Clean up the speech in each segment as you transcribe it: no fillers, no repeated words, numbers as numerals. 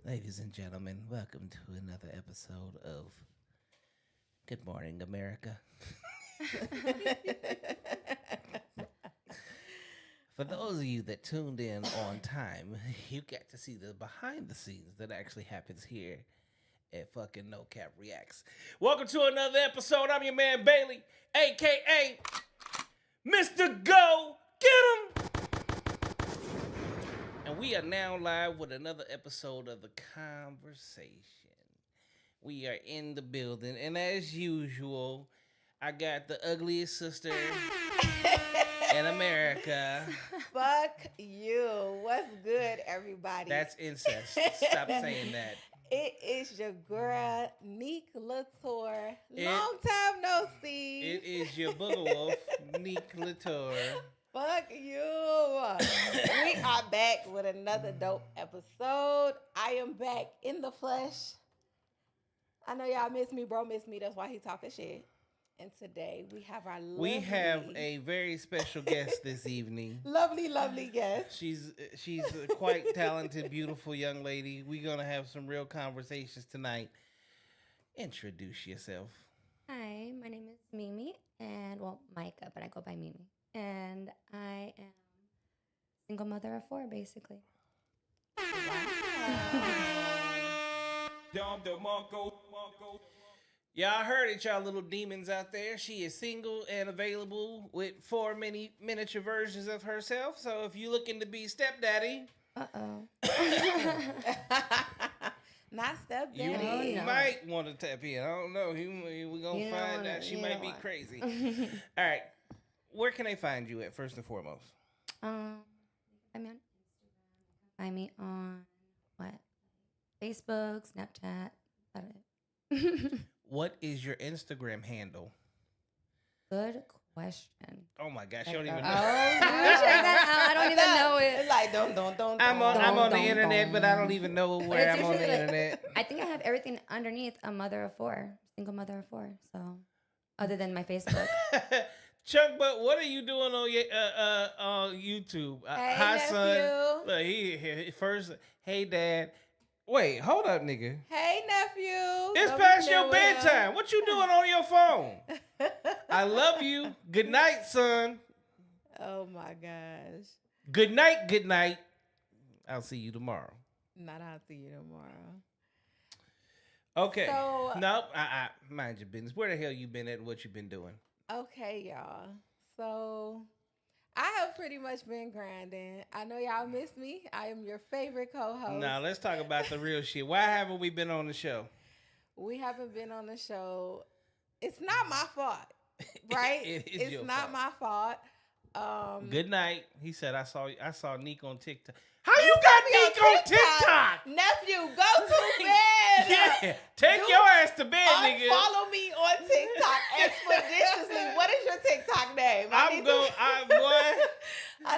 Ladies and gentlemen, welcome to another episode of Good Morning America. For those of you that tuned in on time, you got to see the behind the scenes that actually happens here at fucking nocappreacts. Welcome to another episode. I'm your man Bailey, aka Mr. Go Get 'em. And we are now live with another episode of The Conversation. We are in the building, and as usual, I got the ugliest sister in America. Fuck you. What's good, everybody? That's incest. Stop saying that. It is your girl, Neek Latour. Long time no see. It is your booger wolf, Neek Latour. Fuck you. We are back with another dope episode. I am back in the flesh. I know y'all miss me, bro. Miss me. That's why he talking shit. And today we have our lovely... We have a very special guest this evening. lovely guest. She's a quite talented, beautiful young lady. We're going to have some real conversations tonight. Introduce yourself. Hi, my name is Mimi, and Micah, but I go by Mimi. And I am single mother of 4, basically. Y'all heard it, y'all little demons out there. She is single and available with 4 miniature versions of herself. So if you're looking to be stepdaddy, not stepdaddy. You might want to tap in. I don't know. We're gonna find out. She might be crazy. All right. Where can they find you at, first and foremost? I'm on Instagram. Find me on Facebook, Snapchat. That's it. What is your Instagram handle? Good question. Oh my gosh, you don't even know. I don't even know it. It's like don't. I'm on the internet, but I don't even know where I'm on the internet. I think I have everything underneath a mother of 4, single mother of 4. So, other than my Facebook. Chuck, but what are you doing on your on YouTube? Hey, Hi, nephew. son. Look, he first. Hey, dad. Wait, hold up, nigga. Hey, nephew. It's past your bedtime. What you doing on your phone? I love you. Good night, son. Oh my gosh. Good night. Good night. I'll see you tomorrow. I'll see you tomorrow. Okay. So, nope. Mind your business. Where the hell you been at and what you been doing? Okay, y'all. So, I have pretty much been grinding. I know y'all miss me. I am your favorite co-host. Now, let's talk about the real shit. Why haven't we been on the show? We haven't been on the show. It's not my fault, right? It's not my fault. Good night. He said, I saw Neek on TikTok. How you got Neek on TikTok? Nephew, go to bed. Yeah, take your ass to bed, nigga. Follow me on TikTok expeditiously. What is your TikTok name? I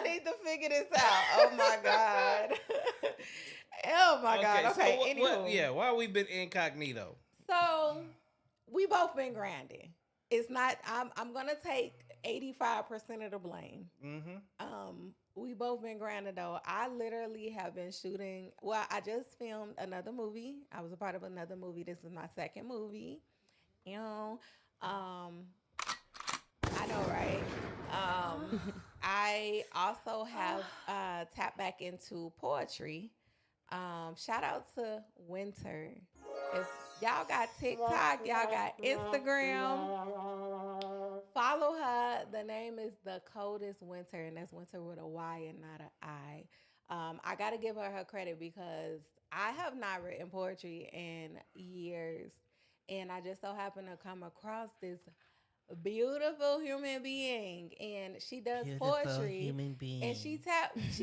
need to figure this out. Oh my God. Oh my God. Okay. So Anywho. why we been incognito? So we both been grinding. It's not. I'm gonna take 85% of the blame. Mm-hmm. We both been grinding though. I literally have been shooting. Well, I just filmed another movie. I was a part of another movie. This is my second movie. You know, I know, right? I also have tapped back into poetry. Shout out to Winter. If y'all got TikTok, y'all got Instagram, follow her. The name is The Coldest Winter, and that's Winter with a Y and not an I. I got to give her credit because I have not written poetry in years, and I just so happened to come across this beautiful human being, and she does Beautiful poetry. human being. And she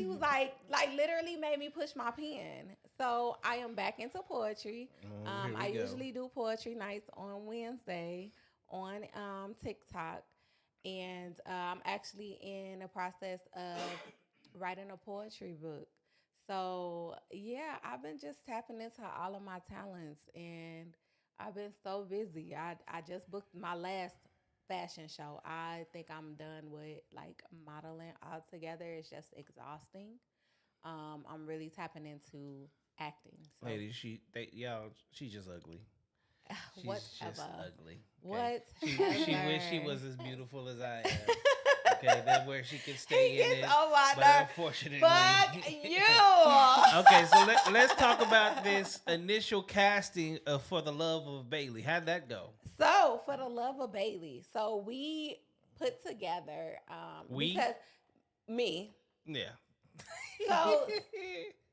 was like literally made me push my pen. So I am back into poetry. Here we I go. usually do poetry nights on Wednesday on TikTok, and I'm actually in the process of writing a poetry book. So yeah, I've been just tapping into all of my talents, and I've been so busy. I just booked my last fashion show. I think I'm done with like modeling altogether. It's just exhausting. I'm really tapping into acting. So Lady, y'all, she's just ugly. She's just whatever. ugly. Okay? She wish she Whatever. was as beautiful as I am. Okay, that where she can stay He in gets it. on my But nerves. unfortunately, Fuck you. Okay, so let's talk about this initial casting of For the Love of Bailey. How'd that go? So, for the love of Bailey, so we put together We? because me. Yeah. So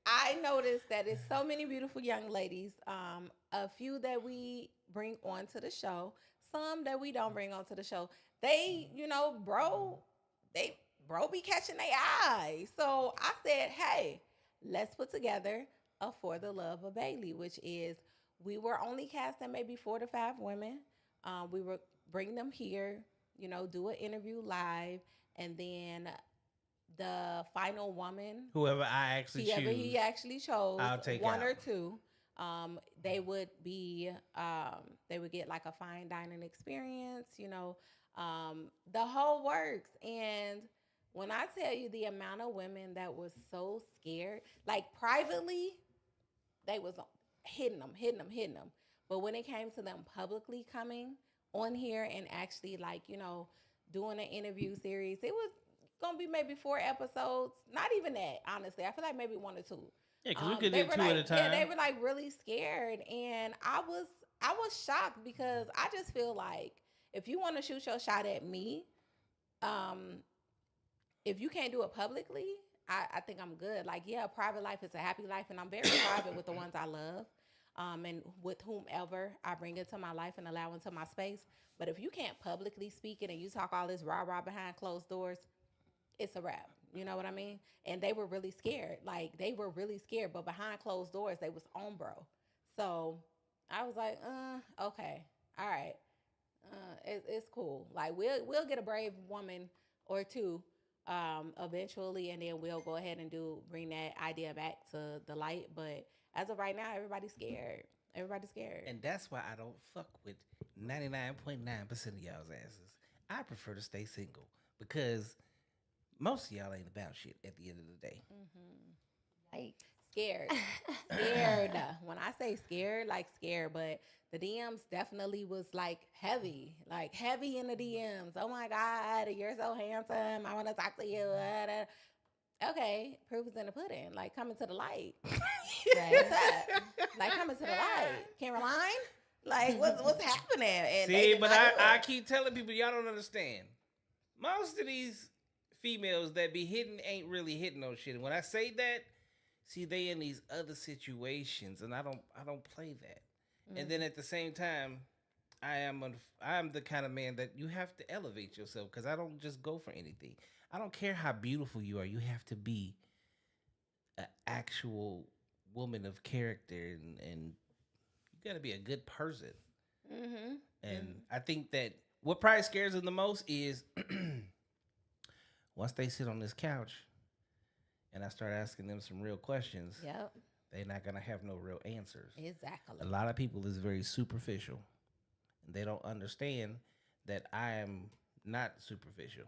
I noticed that it's so many beautiful young ladies. A few that we bring onto the show, some that we don't bring onto the show. They, bro be catching their eye. So I said, hey, let's put together a For the Love of Bailey, which is we were only casting maybe 4 to 5 women. We were bring them here, do an interview live, and then the final woman, Whoever I actually whoever choose, he actually chose, I'll take one out. or two, they would be, they would get like a fine dining experience, the whole works. And when I tell you the amount of women that was so scared, like privately, they was hitting them. But when it came to them publicly coming on here and actually like, doing an interview series, it was gonna be maybe 4 episodes. Not even that, honestly. I feel like maybe 1 or 2. Yeah, because we could They do were two like, at a time. yeah, they were like really scared, and I was shocked because I just feel like if you want to shoot your shot at me, um, if you can't do it publicly, I think I'm good. Like, yeah, private life is a happy life, and I'm very private with the ones I love, and with whomever I bring into my life and allow into my space. But if you can't publicly speak it and you talk all this rah rah behind closed doors, it's a wrap. You know what I mean? And they were really scared. Like they were really scared, but behind closed doors, they was on bro. So I was like, okay, all right, it's cool. Like we'll get a brave woman or two eventually, and then we'll go ahead and bring that idea back to the light. But as of right now, everybody's scared. Everybody's scared. And that's why I don't fuck with 99.9% of y'all's asses. I prefer to stay single because most of y'all ain't about shit at the end of the day. Like, Scared. Scared. When I say scared, like scared, but the DMs definitely was like heavy in the DMs. Oh my God, you're so handsome. I want to talk to you. Okay, proof is in the pudding. Like coming to the light. What's up? Like coming to the light. Caroline? Like what's happening? And they See, did but not do I it. keep telling people y'all don't understand. Most of these females that be hitting ain't really hitting no shit. And when I say that, see, they in these other situations, and I don't play that. And then at the same time, I am the kind of man that you have to elevate yourself because I don't just go for anything. I don't care how beautiful you are. You have to be an actual woman of character, and you got to be a good person. Mm-hmm. And I think that what probably scares them the most is once they sit on this couch and I start asking them some real questions, Yep. they're not going to have no real answers. Exactly. A lot of people is very superficial. And they don't understand that I am not superficial.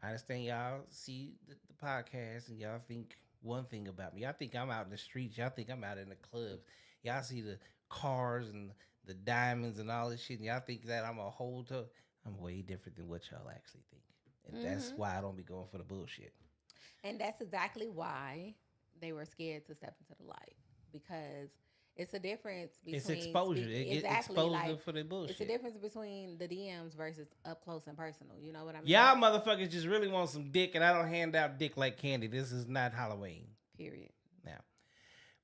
I understand y'all see the podcast and y'all think one thing about me. Y'all think I'm out in the streets. Y'all think I'm out in the clubs. Y'all see the cars and the diamonds and all this shit. And y'all think that I'm a whole I'm way different than what y'all actually think. And that's why I don't be going for the bullshit. And that's exactly why they were scared to step into the light, because it's a difference between It's exposure. It exposes them for their bullshit. It's a difference between the DMs versus up close and personal. You know what I mean? Y'all motherfuckers just really want some dick, and I don't hand out dick like candy. This is not Halloween. Period. Now,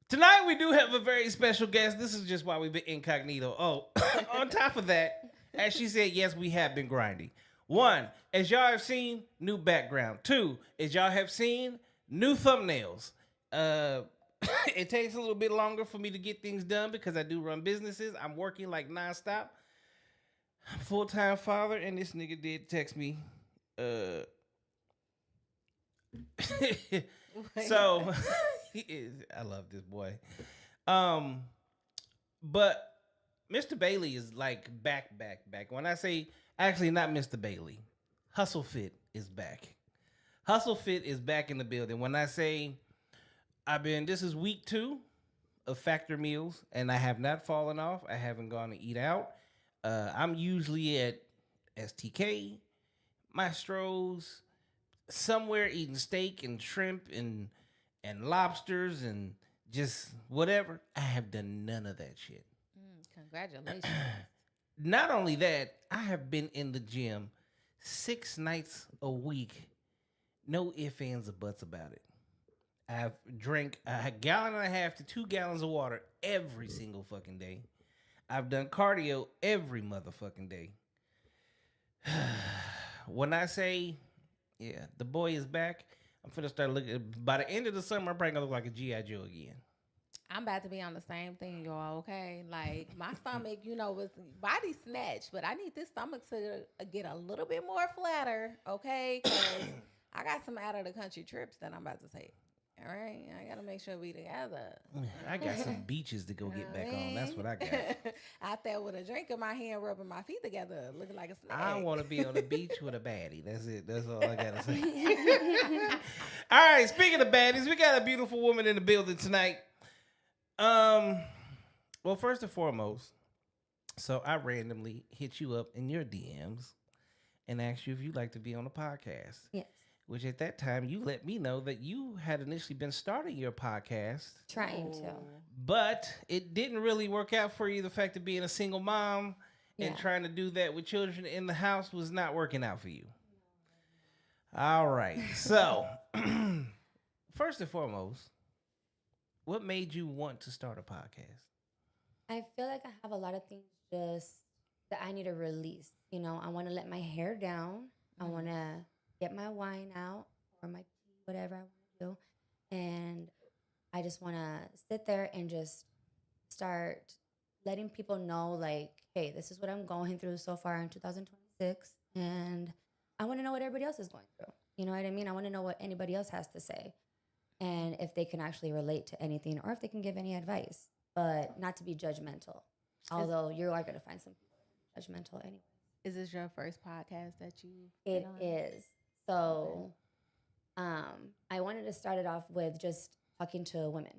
tonight we do have a very special guest. This is just why we've been incognito. Oh, on top of that, As she said, yes, we have been grinding. One, as y'all have seen, new background. Two, as y'all have seen, new thumbnails. Uh, it takes a little bit longer for me to get things done because I do run businesses. I'm working like nonstop. Full-time father, and this nigga did text me. So he is. I love this boy. Um, but Mr. Bailey is like back. When I say actually not Mr. Bailey, Hustle Fit is back. Hustle Fit is back in the building. When I say this is week 2 of Factor Meals, and I have not fallen off. I haven't gone to eat out. I'm usually at STK, Maestro's, somewhere eating steak and shrimp and lobsters and just whatever. I have done none of that shit. Congratulations. Not only that, I have been in the gym 6 nights a week. No ifs, ands, or buts about it. I've drank a gallon and a half to 2 gallons of water every single fucking day. I've done cardio every motherfucking day. When I say, yeah, the boy is back, I'm finna start looking. By the end of the summer, I'm probably gonna look like a G.I. Joe again. I'm about to be on the same thing, y'all, okay? Like, my stomach, was body snatched, but I need this stomach to get a little bit more flatter, okay? Because I got some out-of-the-country trips that I'm about to take. All right? I got to make sure we together. I got some beaches to go get back on. That's what I got. Out there with a drink in my hand, rubbing my feet together, looking like a snack. I want to be on the beach with a baddie. That's it. That's all I got to say. All right. Speaking of baddies, we got a beautiful woman in the building tonight. Well, first and foremost, so I randomly hit you up in your DMs and asked you if you'd like to be on the podcast. Yes. Which at that time you let me know that you had initially been starting your podcast. Trying to. But it didn't really work out for you. The fact of being a single mom and trying to do that with children in the house was not working out for you. All right. So, first and foremost, what made you want to start a podcast? I feel like I have a lot of things just that I need to release. I want to let my hair down. I want to get my wine out or my tea, whatever I want to do. And I just want to sit there and just start letting people know, like, hey, this is what I'm going through so far in 2026. And I want to know what everybody else is going through. You know what I mean? I want to know what anybody else has to say. And if they can actually relate to anything or if they can give any advice, but not to be judgmental. Although you are going to find some people judgmental anyway. Is this your first podcast that you? It is. So I wanted to start it off with just talking to women.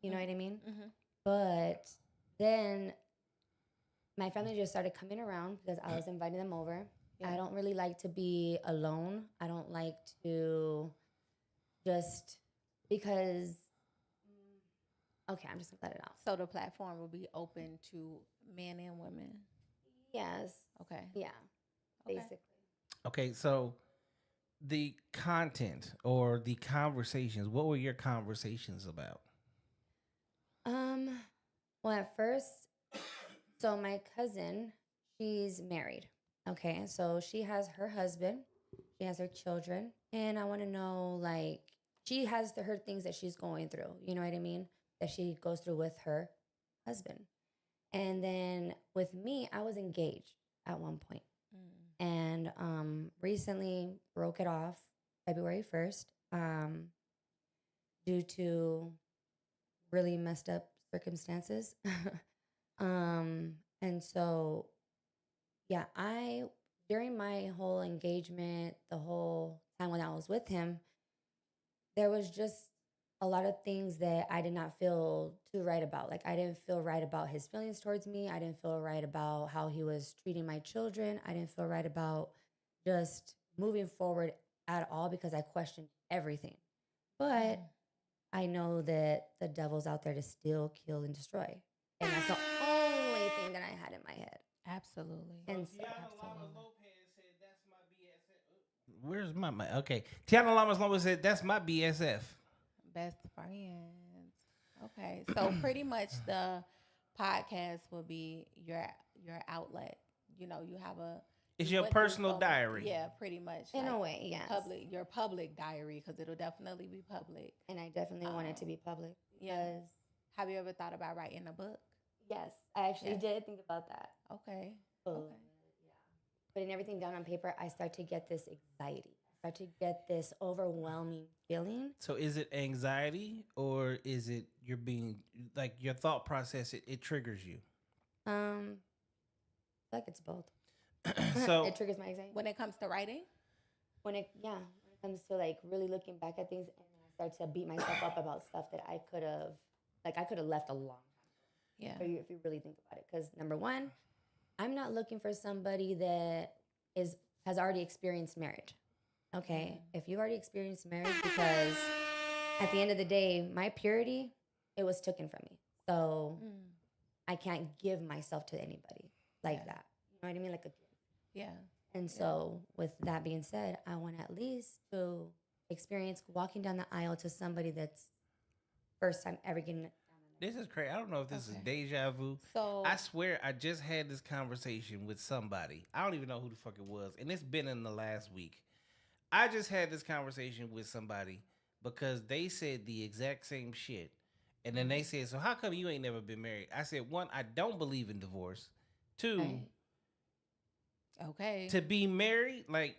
You know what I mean? Mm-hmm. But then my family just started coming around because I was inviting them over. Yeah. I don't really like to be alone. I don't like to just because, okay, I'm just going to let it out. So the platform will be open to men and women? Yes. Okay. Yeah, basically. Okay, so the content or the conversations, what were your conversations about? Well, at first, so my cousin, she's married. Okay, so she has her husband, she has her children, and I want to know, like, she has her things that she's going through, you know what I mean? That she goes through with her husband. And then with me, I was engaged at one point. And recently broke it off February 1st due to really messed up circumstances. And so, yeah, during my whole engagement, the whole time when I was with him, there was just a lot of things that I did not feel too right about. Like, I didn't feel right about his feelings towards me. I didn't feel right about how he was treating my children. I didn't feel right about just moving forward at all because I questioned everything. But I know that the devil's out there to steal, kill, and destroy. And that's the only thing that I had in my head. Absolutely. And so, Tiana Lopez said, that's my BSF. Where's my mic? Okay. Tiana Lopez said, that's my BSF. Best friends. Okay. So pretty much the podcast will be your outlet. you know, you have a. It's you your went through personal so much- diary. Yeah, pretty much. In like, a way, yes. your public diary, because it'll definitely be public. And I definitely want it to be public. Yeah. Because Have you ever thought about writing a book? yes, I actually Yes. did think about that. Okay. Oh, Okay. yeah. Putting everything down on paper, I start to get this anxiety. I start to get this overwhelming feeling. So is it anxiety or is it you're being like your thought process? It triggers you. I feel like it's both. So It triggers my anxiety. When it comes to writing, When it comes to like really looking back at things, and I start to beat myself up about stuff that I could have left a long time. yeah. If you really think about it, because number one, I'm not looking for somebody that has already experienced marriage. Okay, if you've already experienced marriage, because at the end of the day, my purity, it was taken from me, so I can't give myself to anybody like that. You know what I mean? Like a Yeah. And so, with that being said, I want at least to experience walking down the aisle to somebody that's first time ever getting down on their this is crazy. I don't know if this is Okay. deja vu. So I swear I just had this conversation with somebody. I don't even know who the fuck it was. And it's been in the last week. I just had this conversation with somebody because they said the exact same shit. And then they said, so how come you ain't never been married? I said, one, I don't believe in divorce. Two, Right. okay. to be married, like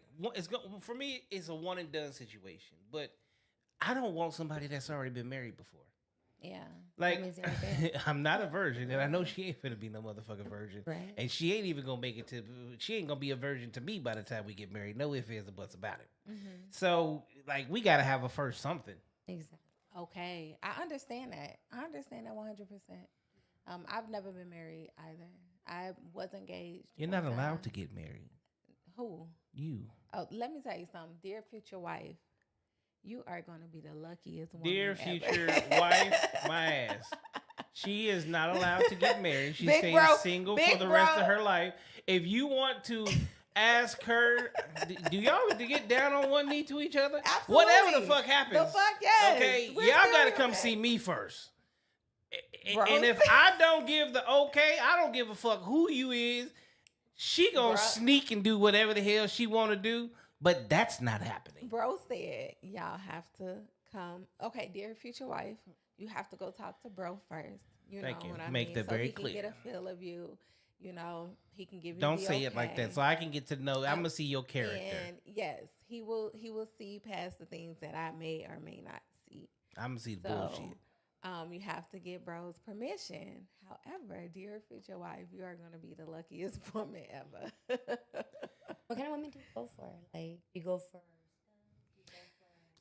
for me, it's a one and done situation. But I don't want somebody that's already been married before. Yeah. Like, means you're right there. I'm not a virgin, and I know she ain't finna be no motherfucking virgin. Right. And she ain't even gonna make it to. She ain't gonna be a virgin to me by the time we get married. No ifs, ands, or buts about it. So, like, we gotta have a first something. Exactly. Okay. I understand that. I understand that 100%. I've never been married either. I was engaged. You're one not allowed time. to get married. Who? You, Oh, let me tell you something. Dear future wife, you are going to be the luckiest woman dear ever. future wife, my ass. She is not allowed to get married. She's Big staying bro, single big for the rest bro. of her life. If you want to ask her, do y'all get down on one knee to each other? Absolutely. Whatever the fuck happens. The fuck, yes. Okay, We're y'all still gotta doing come that. see me first. Bro. And if I don't give the okay, I don't give a fuck who you is. She gonna Bro. sneak and do whatever the hell she want to do, but that's not happening. Bro said, y'all have to come. Okay, dear future wife, you have to go talk to bro first. You Thank know you. what I Make mean? that so very he can clear. get a feel of you. You know, he can give you Don't the say it like that, okay. so I can get to know. I'm gonna see your character. And yes, he will see past the things that I may or may not see. I'm gonna see the So, bullshit. you have to get bro's permission. However, dear future wife, you are going to be the luckiest woman ever. What kind of women do you go for? Like, you go for.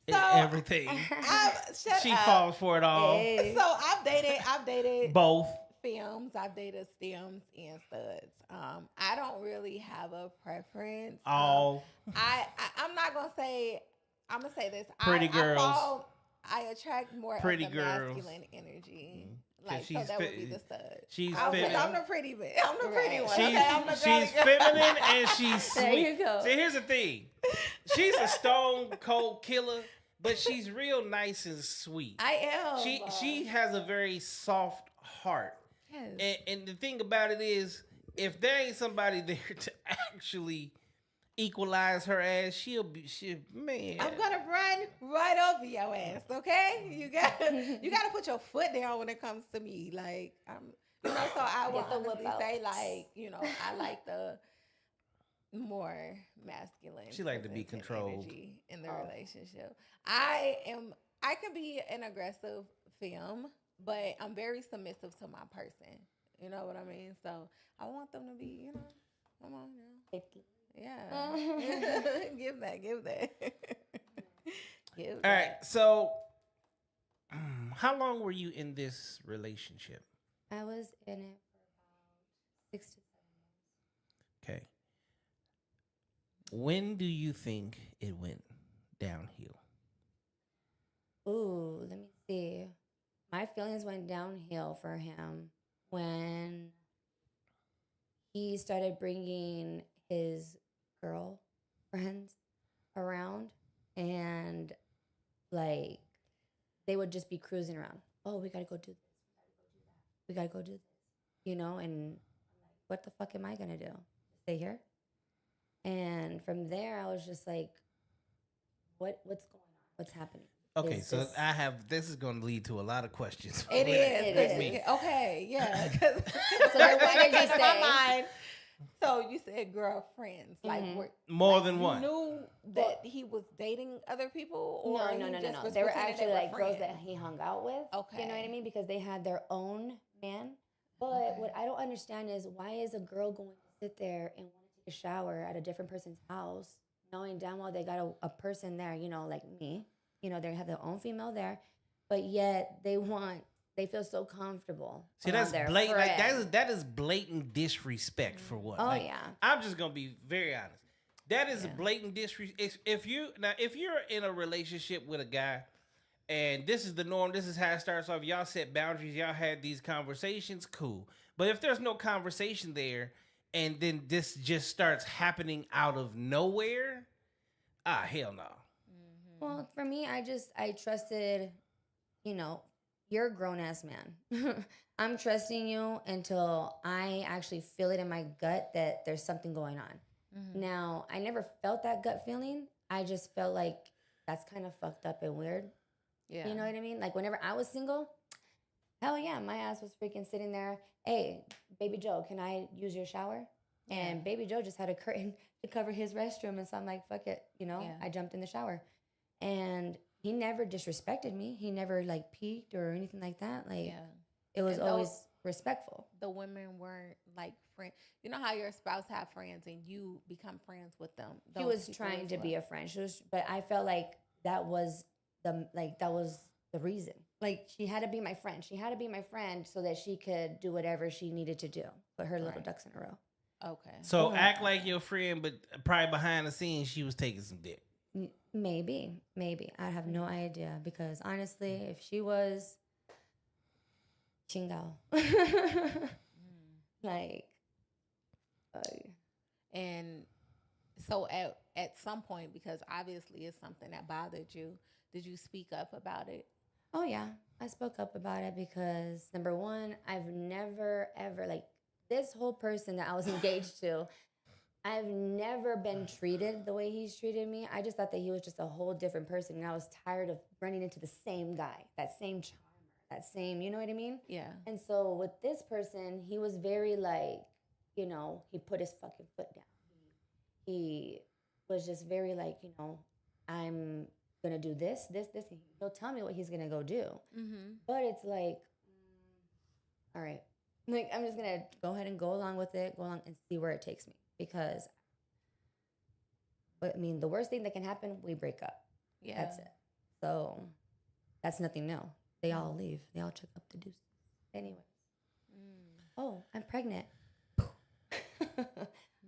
Everything. Shut She up. falls for it all. Hey. So I've dated Both. films. I've dated stems and studs. I don't really have a preference. All. I'm not gonna say. I'm gonna say this. Pretty girls. I attract more Pretty of the girls. masculine energy. 'Cause Like, so she's that fe- would be the stud. she's I'm feminine. the pretty bit. I'm the pretty Right. one. She's, Okay, I'm the she's girly girl. feminine and she's There sweet. you go. See, here's the thing. She's a stone cold killer, but she's real nice and sweet. I am. She has a very soft heart. Yes. And the thing about it is, if there ain't somebody there to actually equalize her ass, she'll man. I'm gonna run right over your ass, okay? You gotta put your foot down when it comes to me. Like so I will Get the whip honestly out. say, like, I like the more masculine. She like to be presenting controlled. energy in the relationship. I can be an aggressive femme, but I'm very submissive to my person. You know what I mean? So I want them to be, come on now. Yeah. Give that. Give All that. right, so how long were you in this relationship? I was in it for about 6 to 7 Okay. When do you think it went downhill? years. Ooh, let me see. My feelings went downhill for him when he started bringing his girlfriends around, and like they would just be cruising around. Oh, we gotta go do this. We gotta go do this. And I'm like, what the fuck am I gonna do? stay here. And from there, I was just like, what's going on? What's happening? Okay, Is so this- this is going to lead to a lot of questions. It It is. is. Okay, yeah. 'Cause So then why did you in my stay? mind. So you said girlfriends, like Mhm. More like than you one. knew that he was dating other people, or No, he no, no, just no. was They were pretending actually they were like girls that friends? he hung out with. You know what I Okay. mean? Because they had their own man. But Okay. what I don't understand is why is a girl going to sit there and want to take a shower at a different person's house, knowing damn well they got a person there, like me. They have their own female there, but yet they feel so comfortable. See, around that's their blatant. Like friend. that is blatant disrespect for one. Oh, Like, yeah. I'm just gonna be very honest. That is a Yeah. blatant disrespect. If you're in a relationship with a guy, and this is the norm, this is how it starts off. Y'all set boundaries. Y'all had these conversations. Cool. But if there's no conversation there, and then this just starts happening out of nowhere, hell no. Well, for me, I trusted, you're a grown ass man. I'm trusting you until I actually feel it in my gut that there's something going on. Mhm. Now, I never felt that gut feeling. I just felt like that's kind of fucked up and weird. Yeah. You know what I mean? Like whenever I was single, hell yeah, my ass was freaking sitting there. Hey, baby Joe, can I use your shower? And Yeah. baby Joe just had a curtain to cover his restroom. And so I'm like, fuck it. Yeah. I jumped in the shower. And he never disrespected me. He never like peeked or anything like that. Like Yeah. it was And always respectful. The women weren't like friends. You know how your spouse have friends and you become friends with them. She Those was people trying as to be well. a friend. But I felt like that was the reason. Like she had to be my friend. She had to be my friend so that she could do whatever she needed to do. Put her little Right. ducks in a row. Okay. So Yeah. act like your friend, but probably behind the scenes she was taking some dick. Maybe. I have no idea because honestly, if she was chingao, like, And so at some point, because obviously it's something that bothered you, did you speak up about it? oh yeah, I spoke up about it because number one, I've never ever like this whole person that I was engaged to. I've never been treated the way he's treated me. I just thought that he was just a whole different person, and I was tired of running into the same guy, that same charmer, that same, you know what I mean? Yeah. And so with this person, he was very like, he put his fucking foot down. He was just very like, I'm gonna do this, this, this. And he'll tell me what he's gonna go do. Mm-hmm. But it's like, all right, like I'm just gonna go ahead and go along with it, go along and see where it takes me. Because, but I mean, the worst thing that can happen, we break up. Yeah. That's it. So that's nothing new. They all leave. They all check up the deuces. Anyways. Oh, I'm pregnant.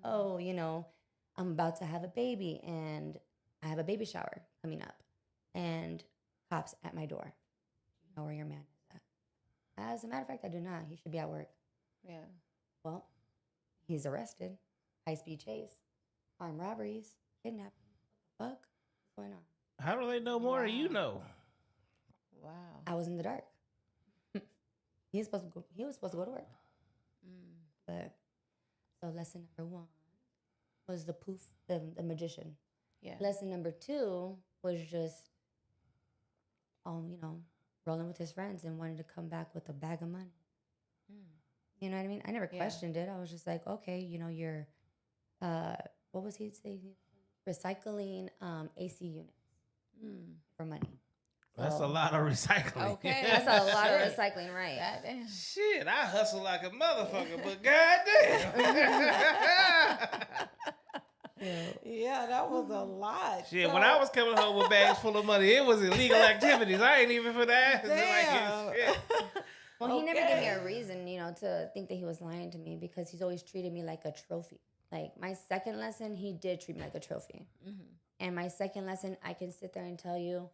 Oh, I'm about to have a baby and I have a baby shower coming up. And cops at my door. You know where your man is at. As a matter of fact, I do not. He should be at work. Yeah. Well, he's arrested. High-speed chase. Armed robberies. Kidnapping. What the fuck? What's going on? How do they know more than you know? Wow. I was in the dark. He was supposed to go to work. But so lesson number 1 was the poof, the magician. Yeah. Lesson number 2 was just, rolling with his friends and wanted to come back with a bag of money. You know what I mean? I never Yeah. questioned it. I was just like, okay, you're, what was he saying? Recycling AC units for money. That's a So- lot of recycling. Okay. That's a lot of Shit. recycling, right? Goddamn. Shit, I hustle like a motherfucker, but goddamn. Yeah, that was a lot. Shit, when I was coming home with bags full of money, it was illegal activities. I ain't even for that. Damn. Shit. Well, he never gave me Okay. a reason, to think that he was lying to me because he's always treated me like a trophy. Like my second lesson, he did treat me like a trophy. And my second lesson, I can sit there and tell you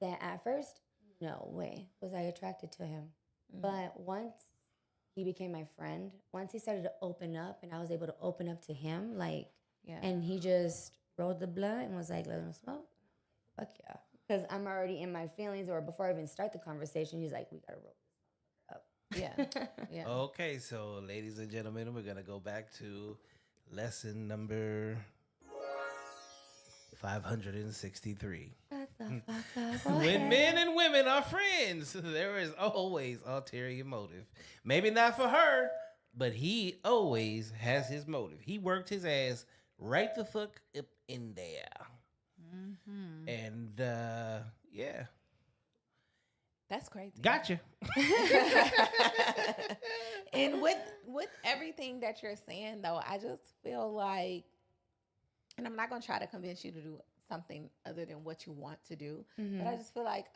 that at first, no way was I attracted to him. But once he became my friend, once he started to open up and I was able to open up to him, Yeah. and he just rolled the blunt and was like, let him smoke. Fuck yeah. Because I'm already in my feelings, or before I even start the conversation, he's like, we got to roll this Yeah. up. Yeah. Okay, so ladies and gentlemen, we're gonna go back to Lesson number 563. Shut the fuck up. When men and women are friends, there is always ulterior motive. Maybe not for her, but he always has his motive. He worked his ass right the fuck up in there. Mm-hmm. And yeah, That's crazy. gotcha. And with everything that you're saying, though, I just feel like, and I'm not gonna try to convince you to do something other than what you want to do, but I just feel like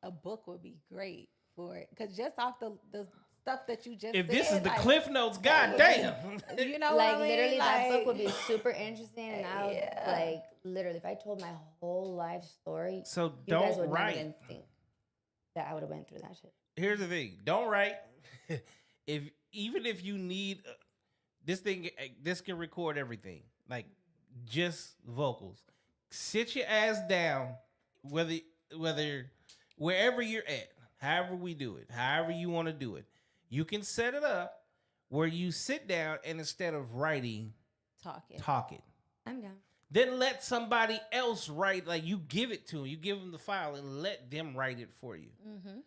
a book would be great for it, because just off the stuff that you just If said, this is the like, Cliff Notes, that would goddamn. be- you know, Like, what I mean? literally, that book Like, would be super interesting. And I would, Yeah. like, literally, if I told my whole life story, So you guys don't would not write. even think that I would have went through that shit. Here's the thing: don't write. Even if you need this thing, this can record everything, like just vocals. Sit your ass down, whether wherever you're at, however we do it, however you want to do it. You can set it up where you sit down and instead of writing, talk it. I'm down. Then let somebody else write. Like, you give it to them, you give them the file, and let them write it for you. Mm-hmm.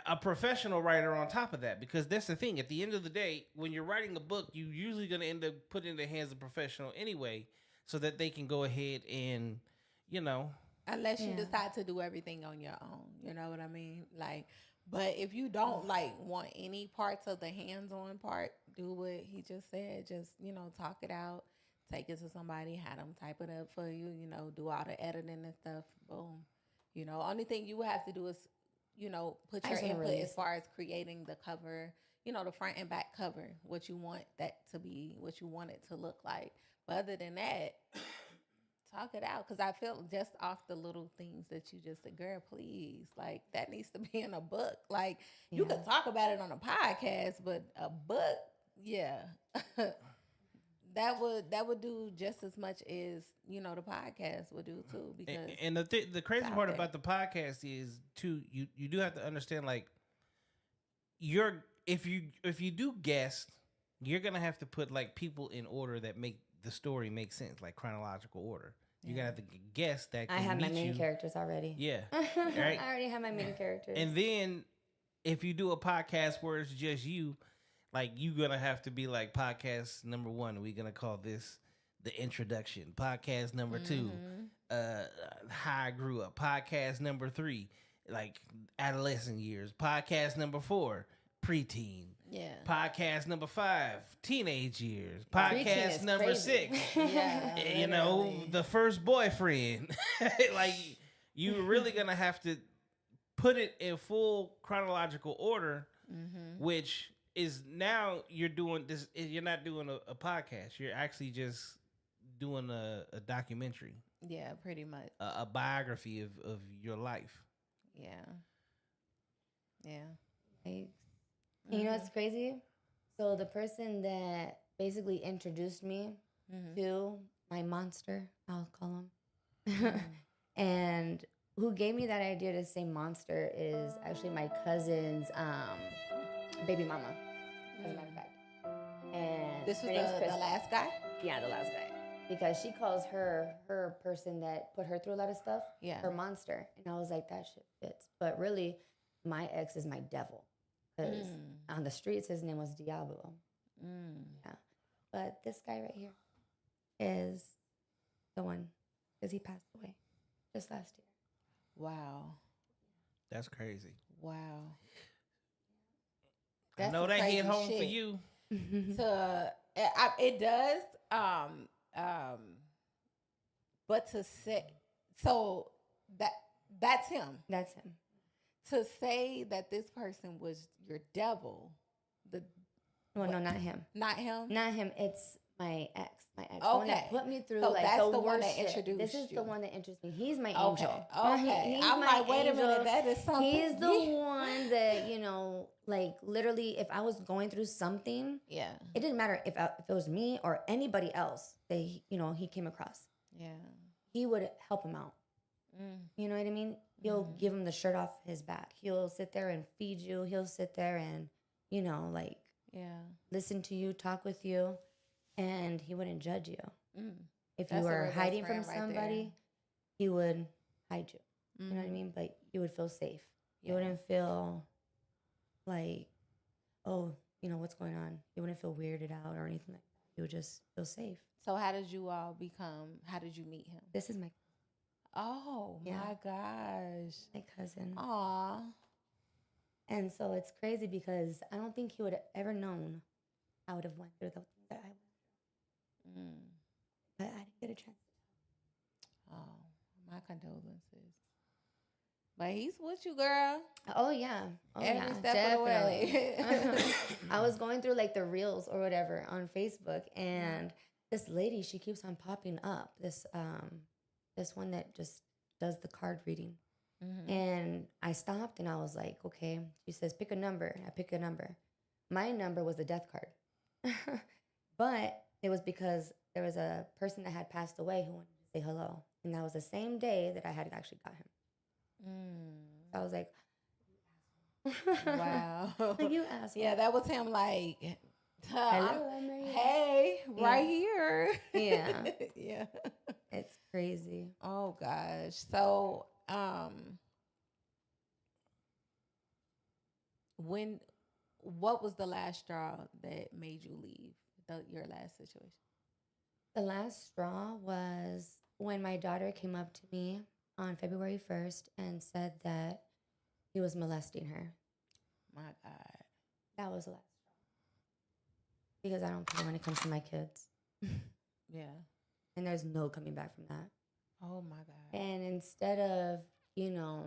A professional writer on top of that, because that's the thing. At the end of the day, when you're writing a book, you're usually going to end up putting it in the hands of a professional anyway, so that they can go ahead and, Unless you Yeah. decide to do everything on your own, you know what I mean? Like, but if you don't like want any parts of the hands-on part, do what he just said. Just, talk it out, take it to somebody, have them type it up for you, do all the editing and stuff. Boom. Only thing you have to do is, put I your just wanna input release as far as creating the cover, the front and back cover, what you want that to be, what you want it to look like. But other than that, talk it out, because I feel just off the little things that you just said, girl, please, like, that needs to be in a book. Like, you Yeah. could talk about it on a podcast, but a book, yeah, that would do just as much as the podcast would do too. Because and the crazy out part there. about the podcast is too, you do have to understand, like, if you do guest, you're gonna have to put like people in order that make the story make sense, like chronological order. You're gonna have to guess that. I can have my meet main you. characters already. Yeah, I already have my main characters. and then if you do a podcast where it's just you, like, you're gonna have to be like, podcast number 1, we're gonna call this the introduction. Podcast number 2, how I grew up. Podcast number 3, like, adolescent years. Podcast number 4, preteen. yeah, Podcast number 5, teenage years. Preteen Podcast is number crazy. 6, yeah, literally. the first boyfriend. Like, you're really gonna have to put it in full chronological order, which is, now you're doing this. You're not doing a podcast. You're actually just doing a documentary, Yeah, pretty much. a biography of your life. Yeah, yeah. Like, and you know what's crazy? So the person that basically introduced me to my monster, I'll call him, and who gave me that idea to say monster is actually my cousin's baby mama, as a matter of fact. And This was her name's the Kristen. last guy. Yeah, the last guy. Because she calls her person that put her through a lot of stuff, Yeah. her monster. And I was like, that shit fits. But really, my ex is my devil. Because on the streets, his name was Diablo. Yeah. But this guy right here is the one, because he passed away just last year. Wow. That's crazy. Wow. I know some that crazy hit home for shit. you. It does. But to say, so that's him. That's him. To say that this person was your devil, Well, no, not him. not him. Not him. It's my ex. My ex. The one that Okay. put me through So like that's the the one worst that shit. introduced This is you. the one that introduced me. He's my Okay. angel. Okay. He's I'm my like, wait a minute, angel. that is something. He's the one that, like, literally, if I was going through something, Yeah. it didn't matter if it was me or anybody else that he came across. Yeah. He would help him out. You know what I mean? He'll give him the shirt off his back. He'll sit there and feed you. He'll sit there and, like, Yeah. listen to you, talk with you. and he wouldn't judge you. Mm. If That's you a were real best hiding from friend right somebody, he would hide you. there. You know what I mean? But you would feel safe. You Yeah. wouldn't feel like, oh, you know, what's going on? You wouldn't feel weirded out or anything like that. You would just feel safe. So how did you all become? How did you meet him? This is Oh Yeah. my gosh. my cousin. Aw. And so it's crazy because I don't think he would have ever known I would have went through the things that I went through. Mm. But I didn't get a chance. Oh, my condolences. But he's with you, girl. Oh yeah. Oh, Every yeah, step of the way. definitely. I was going through like the reels or whatever on Facebook, and this lady, she keeps on popping up. This one that just does the card reading. Mhm. And I stopped and I was like, okay. She says, pick a number. I pick a number. My number was the death card. But it was because there was a person that had passed away who wanted to say hello. And that was the same day that I had actually got him. So I was like, Wow. you asshole. Yeah, that was him like, Hello, I'm right here. hey, right here. Yeah. Yeah. It's crazy. Oh gosh. So, what was the last straw that made you leave your last situation? The last straw was when my daughter came up to me on February 1st and said that he was molesting her. My God. That was the last straw. Because I don't play when it comes to my kids. Yeah. And there's no coming back from that. Oh my God. And instead of, you know,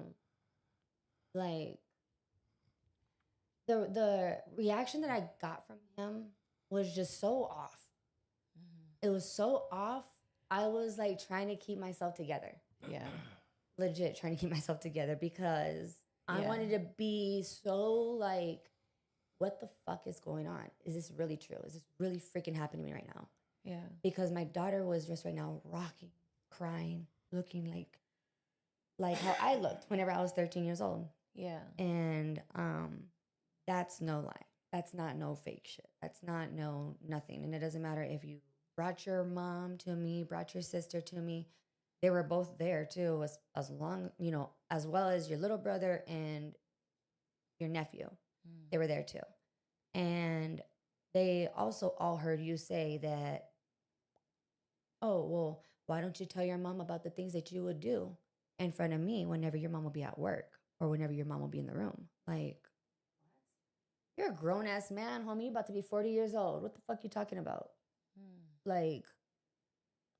like the reaction that I got from him was just so off. It was so off. I was like trying to keep myself together. Yeah. Legit trying to keep myself together because I Yeah. wanted to be so like, what the fuck is going on? Is this really true? Is this really freaking happening to me right now? Yeah. Because my daughter was just right now rocking, crying, looking like how I looked whenever I was 13 years old. Yeah. And that's no lie. That's not no fake shit. That's not no nothing. And it doesn't matter if you brought your mom to me, brought your sister to me. They were both there too, as long, you know, as well as your little brother and your nephew. They were there too. And they also all heard you say that, oh, well, why don't you tell your mom about the things that you would do in front of me whenever your mom will be at work or whenever your mom will be in the room? Like, you're a grown-ass man, homie. You about to be 40 years old. What the fuck you talking about? Like,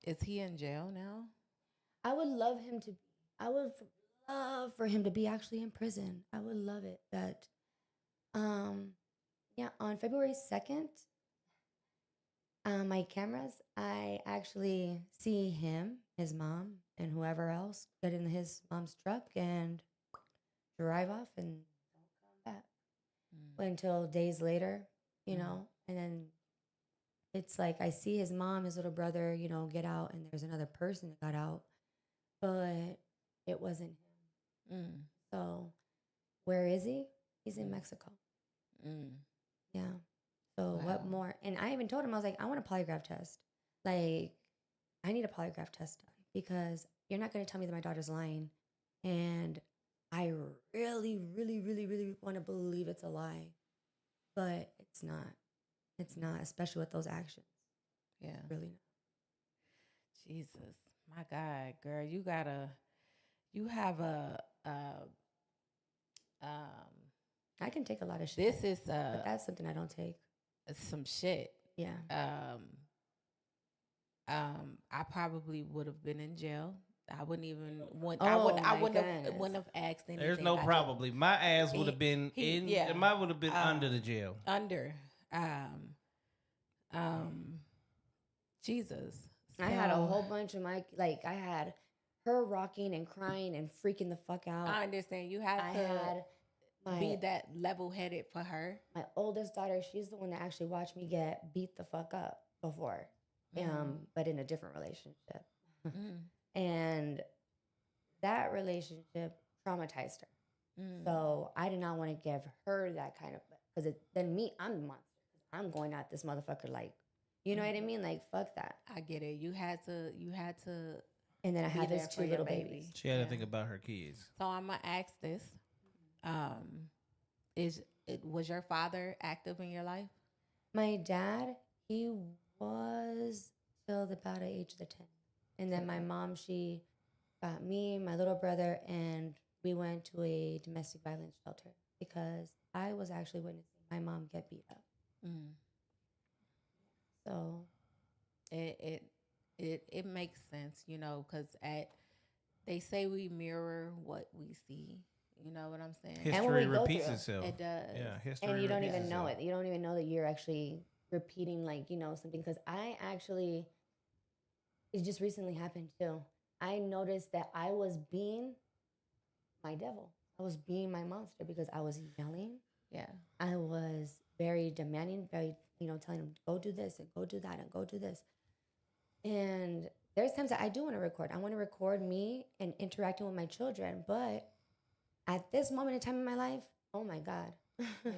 is he in jail now? I would love him to. I would love for him to be actually in prison. I would love it. But, yeah, on February 2nd, my cameras, I actually see him, his mom, and whoever else get in his mom's truck and drive off and don't come back until days later, you know, and then it's like I see his mom, his little brother, you know, get out, and there's another person that got out, but it wasn't him. So where is he? He's in Mexico. Yeah. So what more? And I even told him, I was like, I want a polygraph test. Like, I need a polygraph test done because you're not going to tell me that my daughter's lying. And I really, really, really, really want to believe it's a lie. But it's not. It's not, especially with those actions. Yeah. Really not. Jesus. My God, girl, you have I can take a lot of shit. this is but that's something I don't take. some shit. Yeah. I probably would have been in jail. I wouldn't even want. Oh, I my wouldn't goodness. have asked anything. There's no I probably. My ass would have been he- in. yeah. Mine would have been under the jail. under. Jesus. I had a So, whole bunch of I had her rocking and crying and freaking the fuck out. I understand. You have I to had be that level-headed for her. my oldest daughter, she's the one that actually watched me get beat the fuck up before, but in a different relationship. And that relationship traumatized her. So I did not want to give her that kind of, because then me, I'm the monster. I'm going at this motherfucker like, You know what I mean? Like, fuck that. I get it. You had to And then I be have there his for 2 your little baby. babies. She had to think about her kids. So I'm gonna ask this: was your father active in your life? My dad, he was till about the age of the 10. And then my mom, she got me, my little brother, and we went to a domestic violence shelter because I was actually witnessing my mom get beat up. Mm. So It makes sense, you know, because they say we mirror what we see. You know what I'm saying? And what we History go repeats through. itself. It does. Yeah, history and you don't repeats even know itself. it. You don't even know that you're actually repeating, like, something. Because it just recently happened too. I noticed that I was being my devil. I was being my monster because I was yelling. Yeah. I was very demanding, very, telling him, go do this and go do that and go do this. And there's times that I do want to record. I want to record me and interacting with my children. But at this moment in time in my life, oh my God. Yeah.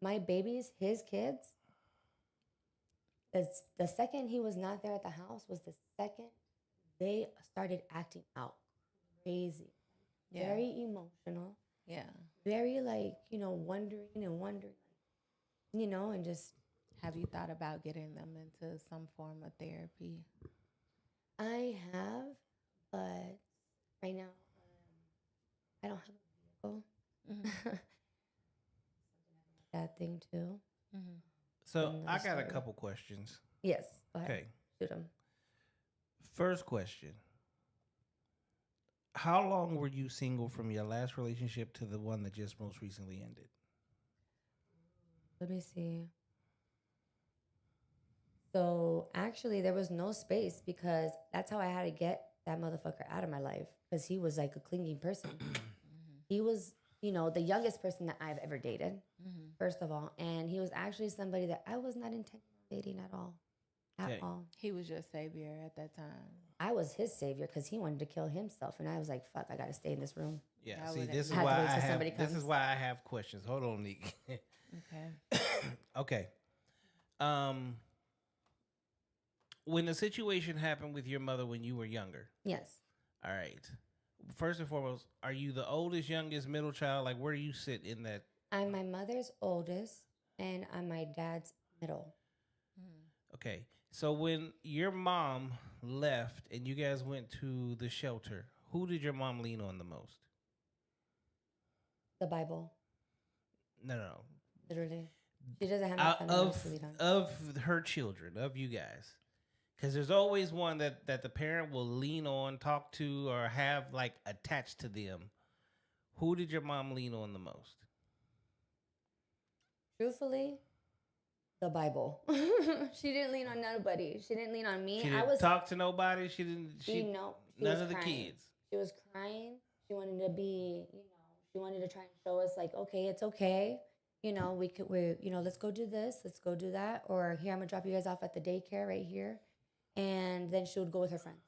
My babies, his kids, the second he was not there at the house was the second they started acting out crazy. Yeah. Very emotional. Yeah. Very wondering and just. Have you thought about getting them into some form of therapy? I have, but right now, I don't have a vehicle. Mm-hmm. That thing too. Mm-hmm. So Another I got a story. couple questions. Yes. Go ahead. Okay. Shoot 'em. First question. How long were you single from your last relationship to the one that just most recently ended? Let me see. So actually, there was no space because that's how I had to get that motherfucker out of my life because he was like a clinging person. He was, the youngest person that I've ever dated, first of all. And he was actually somebody that I was not intending on dating at all. At Okay. all. He was your savior at that time. I was his savior because he wanted to kill himself. And I was like, fuck, I got to stay in this room. Yeah. I See, wouldn't- this is I had to why wait I till have. somebody This is comes. why I have questions. Hold on, Neek. Okay. Okay. When the situation happened with your mother when you were younger, Yes. all right. First and foremost, are you the oldest, youngest, middle child? Like, where do you sit in that? I'm my mother's oldest and I'm my dad's middle. Okay. So when your mom left and you guys went to the shelter, who did your mom lean on the most? The Bible, No. literally. She doesn't have no family members to lead on. Of her children, of you guys. Because there's always one that the parent will lean on, talk to, or have like attached to them. Who did your mom lean on the most? Truthfully, the Bible. She didn't lean on nobody. She didn't lean on me. She I didn't was talk to nobody. She didn't. She no. She none was of the crying. kids. She was crying. She wanted to be, she wanted to try and show us like, okay, it's okay. Let's go do this. Let's go do that. Or here, I'm gonna drop you guys off at the daycare right here. And then she would go with her friends,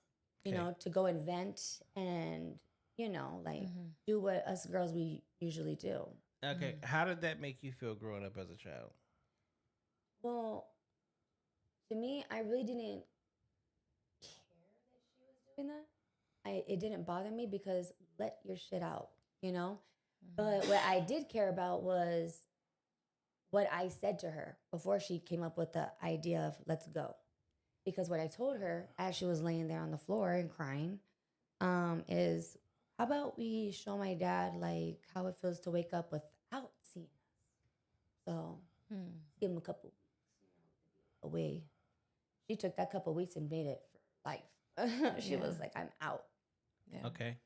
Okay. to go and vent and, do what us girls we usually do. Okay. How did that make you feel growing up as a child? Well, to me, I really didn't care that she was doing that. It didn't bother me because let your shit out, But what I did care about was what I said to her before she came up with the idea of let's go. Because what I told her as she was laying there on the floor and crying is, how about we show my dad like how it feels to wake up without seeing us? So give him a couple weeks away. She took that couple weeks and made it for life. She was like, I'm out. Yeah. Okay.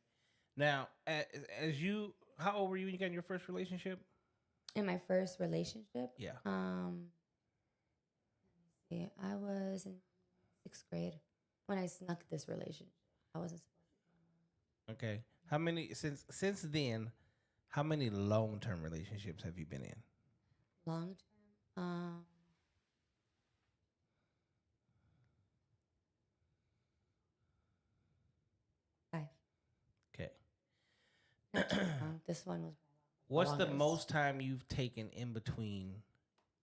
Now, as you, how old were you when you got in your first relationship? In my first relationship, Yeah. I was in 6th grade when I snuck this relationship. I wasn't supposed to. Okay. How many since then? How many long-term relationships have you been in? Long term, 5. Okay. Not too long. This one was. What's the longest. most time you've taken in between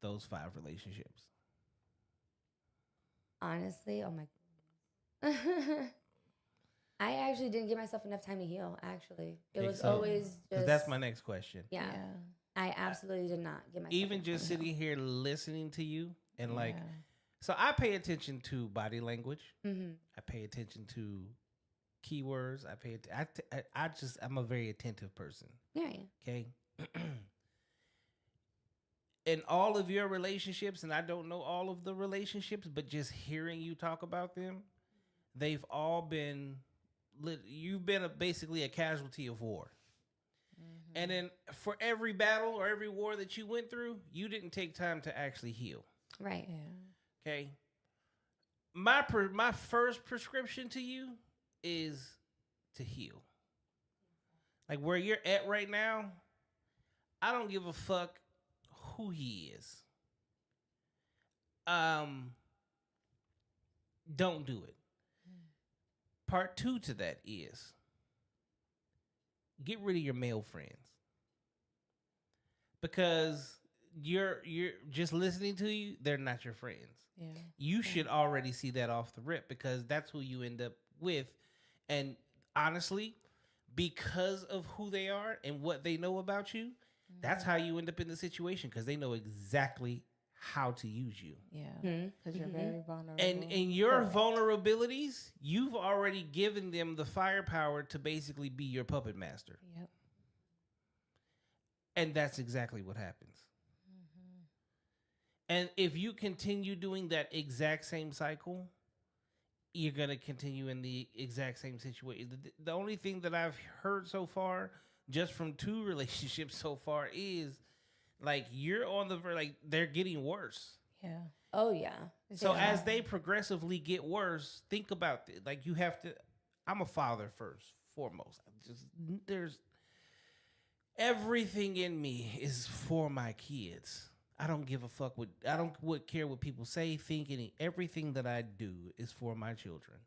those 5 relationships? honestly, oh my goodness. I actually didn't give myself enough time to heal. Actually, it Okay, was so- always Because just. that's my next question. Yeah, I absolutely did not give myself. Even enough just time to sitting here listening to you and like, Yeah. so I pay attention to body language. heal. Mhm. I pay attention to keywords. I'm a very attentive person. Yeah, yeah. Okay. In all of your relationships, and I don't know all of the relationships, but just hearing you talk about them, they've all been, you've been basically a casualty of war. And then for every battle or every war that you went through, you didn't take time to actually heal. Right. Yeah. Okay. My first prescription to you is to heal. Like where you're at right now, I don't give a fuck who he is. Don't do it. Part 2 to that is get rid of your male friends. Because you're just listening to you, they're not your friends. Yeah. You should already see that off the rip because that's who you end up with. And honestly, because of who they are and what they know about you, that's how you end up in the situation because they know exactly how to use you. Yeah. Because you're very vulnerable. And in your vulnerabilities, you've already given them the firepower to basically be your puppet master. Yep. And that's exactly what happens. And if you continue doing that exact same cycle, you're going to continue in the exact same situation. The only thing that I've heard so far, just from 2 relationships so far, is like you're on the like they're getting worse. Yeah. Oh yeah. So as they progressively get worse, think about it. Like you have to. I'm a father first, foremost. There's everything in me is for my kids. I don't give a fuck what I don't care what people say, think. Everything that I do is for my children.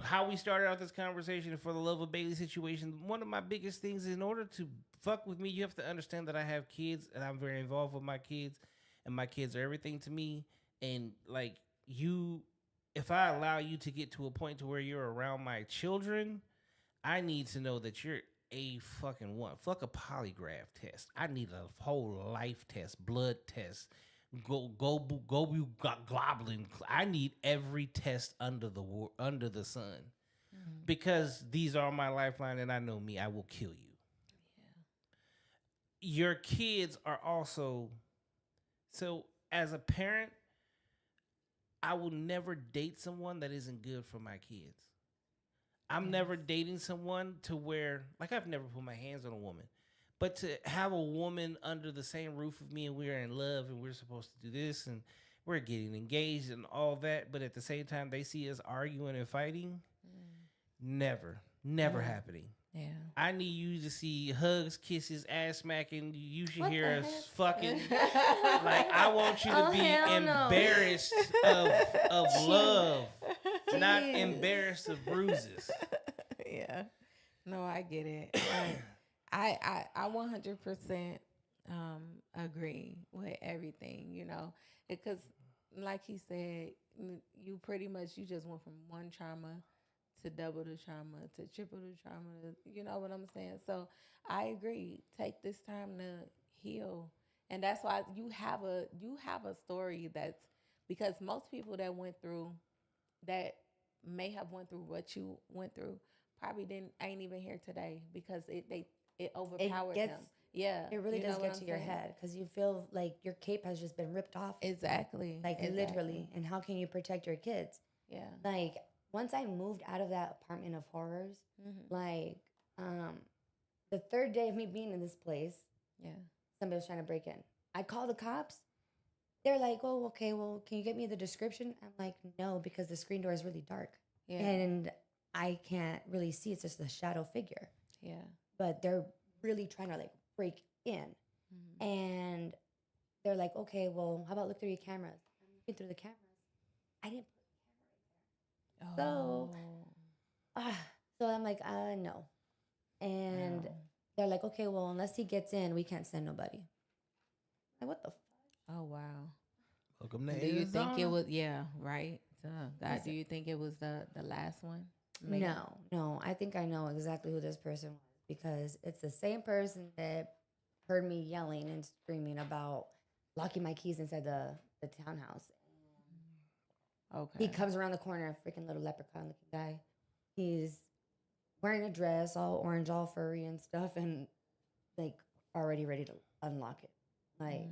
How we started out this conversation for the love of Bailey situation. One of my biggest things, in order to fuck with me, you have to understand that I have kids and I'm very involved with my kids, and my kids are everything to me. And like you, if I allow you to get to a point to where you're around my children, I need to know that you're a fucking one. Fuck a polygraph test. I need a whole life test, blood test. Go gobbling. I need every test under the sun, because these are my lifeline, and I know me. I will kill you. Yeah. Your kids are also. So as a parent, I will never date someone that isn't good for my kids. I'm never dating someone to where, like, I've never put my hands on a woman, but to have a woman under the same roof with me and we're in love and we're supposed to do this and we're getting engaged and all that, but at the same time they see us arguing and fighting, never happening. Yeah. I need you to see hugs, kisses, ass smacking. You should hear us fucking. Like, I want you to be embarrassed of love, not embarrassed of bruises. Yeah. No, I get it. I 100% agree with everything, because like he said, you just went from one trauma to double the trauma, to triple the trauma, you know what I'm saying? So I agree. Take this time to heal. And that's why you have a story that's, because most people that may have went through what you went through probably ain't even here today, because it overpowered them. Yeah. It really does get to your head, because you feel like your cape has just been ripped off. Exactly. Like literally. And how can you protect your kids? Yeah. Like, once I moved out of that apartment of horrors, like, the 3rd day of me being in this place, somebody was trying to break in. I called the cops. They're like, "Oh, okay, well, can you get me the description?" I'm like, "No, because the screen door is really dark. Yeah. And I can't really see. It's just a shadow figure." Yeah. But they're really trying to, like, break in. And they're like, "Okay, well, how about look through your cameras?" I'm looking through the cameras. I didn't put the camera right there. So I'm like, no. And they're like, "Okay, well, unless he gets in, we can't send nobody." Like, what the fuck? Oh, wow. Welcome to And do you think it Arizona. was? Yeah, right. God, do you think it was the last one? Megan? No. I think I know exactly who this person was because it's the same person that heard me yelling and screaming about locking my keys inside the townhouse. Okay. He comes around the corner, a freaking little leprechaun looking guy. He's wearing a dress, all orange, all furry and stuff, and like already ready to unlock it. Like,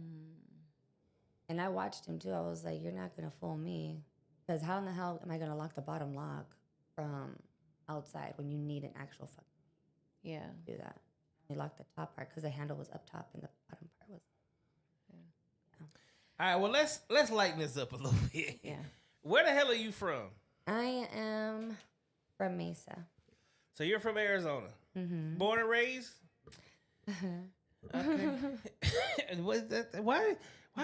and I watched him too. I was like, "You're not gonna fool me, because how in the hell am I gonna lock the bottom lock from outside when you need an actual fucking Yeah. do that?" They locked the top part because the handle was up top and the bottom part was. All right, well let's lighten this up a little bit. Yeah. Where the hell are you from? I am from Mesa. So you're from Arizona, born and raised. Okay. And what is that? Why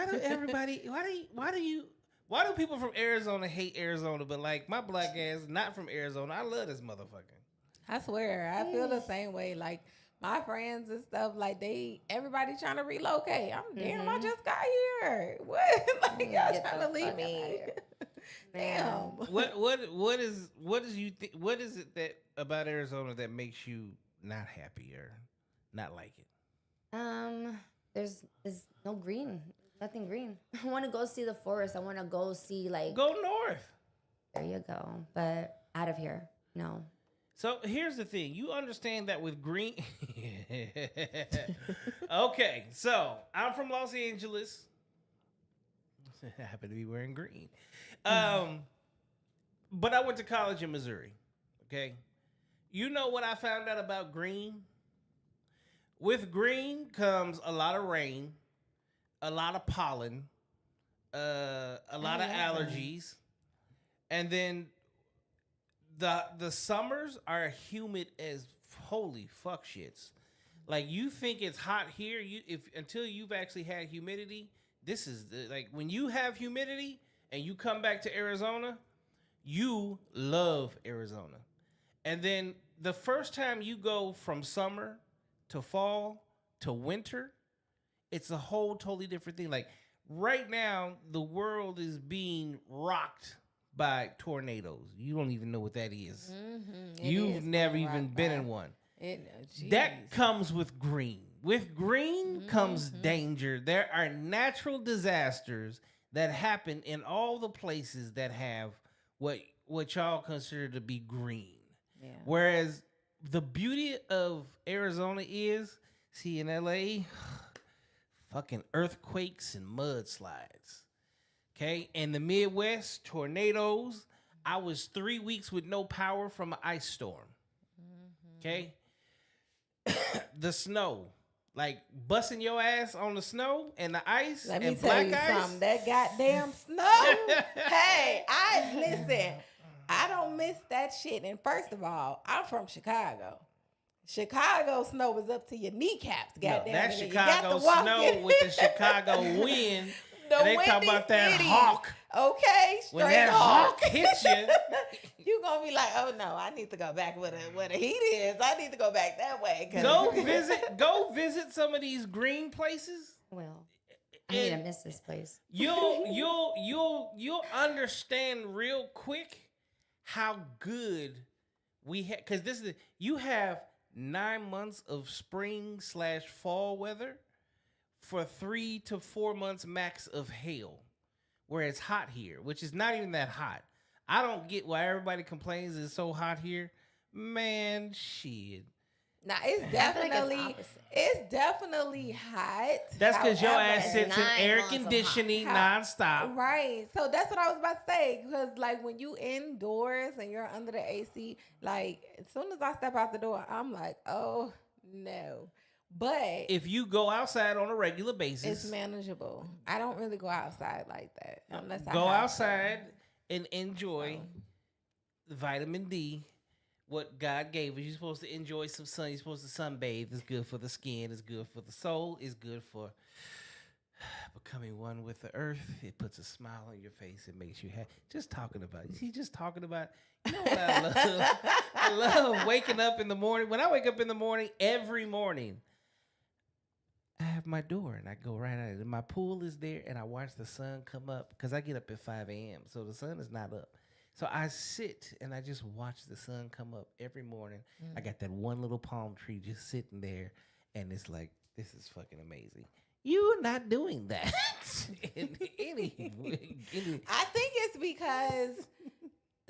do everybody? Why do people from Arizona hate Arizona? But like my black ass, not from Arizona. I love this motherfucker. I swear, I feel the same way. Like my friends and stuff, like everybody trying to relocate. I'm damn, I just got here. What? Like y'all Get trying the to leave fuck me? outta here. Damn. What is you think? What is it that about Arizona that makes you not happy or not like it? There's no green, nothing green. I want to go see the forest. I want to go see like. Go north. There you go, but out of here, no. So here's the thing. You understand that with green. Okay, so I'm from Los Angeles. I happen to be wearing green. But I went to college in Missouri. Okay. You know what I found out about green? With green comes a lot of rain, a lot of pollen, a lot of allergies, and then the summers are humid as holy fuck shits. Like you think it's hot here, until you've actually had humidity. This is like when you have humidity and you come back to Arizona, you love Arizona. And then the first time you go from summer to fall to winter, it's a whole totally different thing. Like right now, the world is being rocked by tornadoes. You don't even know what that is. You've never even been in one. That comes with green. With green comes danger. There are natural disasters that happen in all the places that have what y'all consider to be green. Yeah. Whereas the beauty of Arizona is, see, in LA, fucking earthquakes and mudslides. Okay? In the Midwest, tornadoes. I was 3 weeks with no power from an ice storm. Okay? The snow. Like busting your ass on the snow and the ice. Let me and tell black you ice. something. That goddamn snow. Hey, listen. I don't miss that shit. And first of all, I'm from Chicago. Chicago snow was up to your kneecaps. Goddamn. No, that it. Chicago snow with the Chicago wind. And they talk about that hawk. Okay, straight When that hawk hawk hits you, you gonna be like, oh no, I need to go back where the heat is. I need to go back that way. go visit some of these green places. Well, I need to miss this place. You'll understand real quick how good we have, because you have 9 months of spring/fall weather for 3 to 4 months max of hail, where it's hot here, which is not even that hot. I don't get why everybody complains it's so hot here. Man, shit. Now it's definitely hot. That's because your However, ass sits in 9 air months of conditioning hot. nonstop. Right. So that's what I was about to say. Because like when you indoors and you're under the AC, like as soon as I step out the door, I'm like, oh no. But If you go outside on a regular basis, it's manageable. I don't really go outside like that unless I go have outside and enjoy vitamin D. What God gave us. You're supposed to enjoy some sun. You're supposed to sunbathe. It's good for the skin. It's good for the soul. It's good for becoming one with the earth. It puts a smile on your face. It makes you happy. Just talking about it. You see, just talking about it. You know what I love? I love waking up in the morning. When I wake up in the morning, every morning, I have my door and I go right out. And my pool is there and I watch the sun come up because I get up at 5 a.m. So the sun is not up. So I sit and I just watch the sun come up every morning. I got that one little palm tree just sitting there and it's like, this is fucking amazing. You're not doing that in any I think it's because,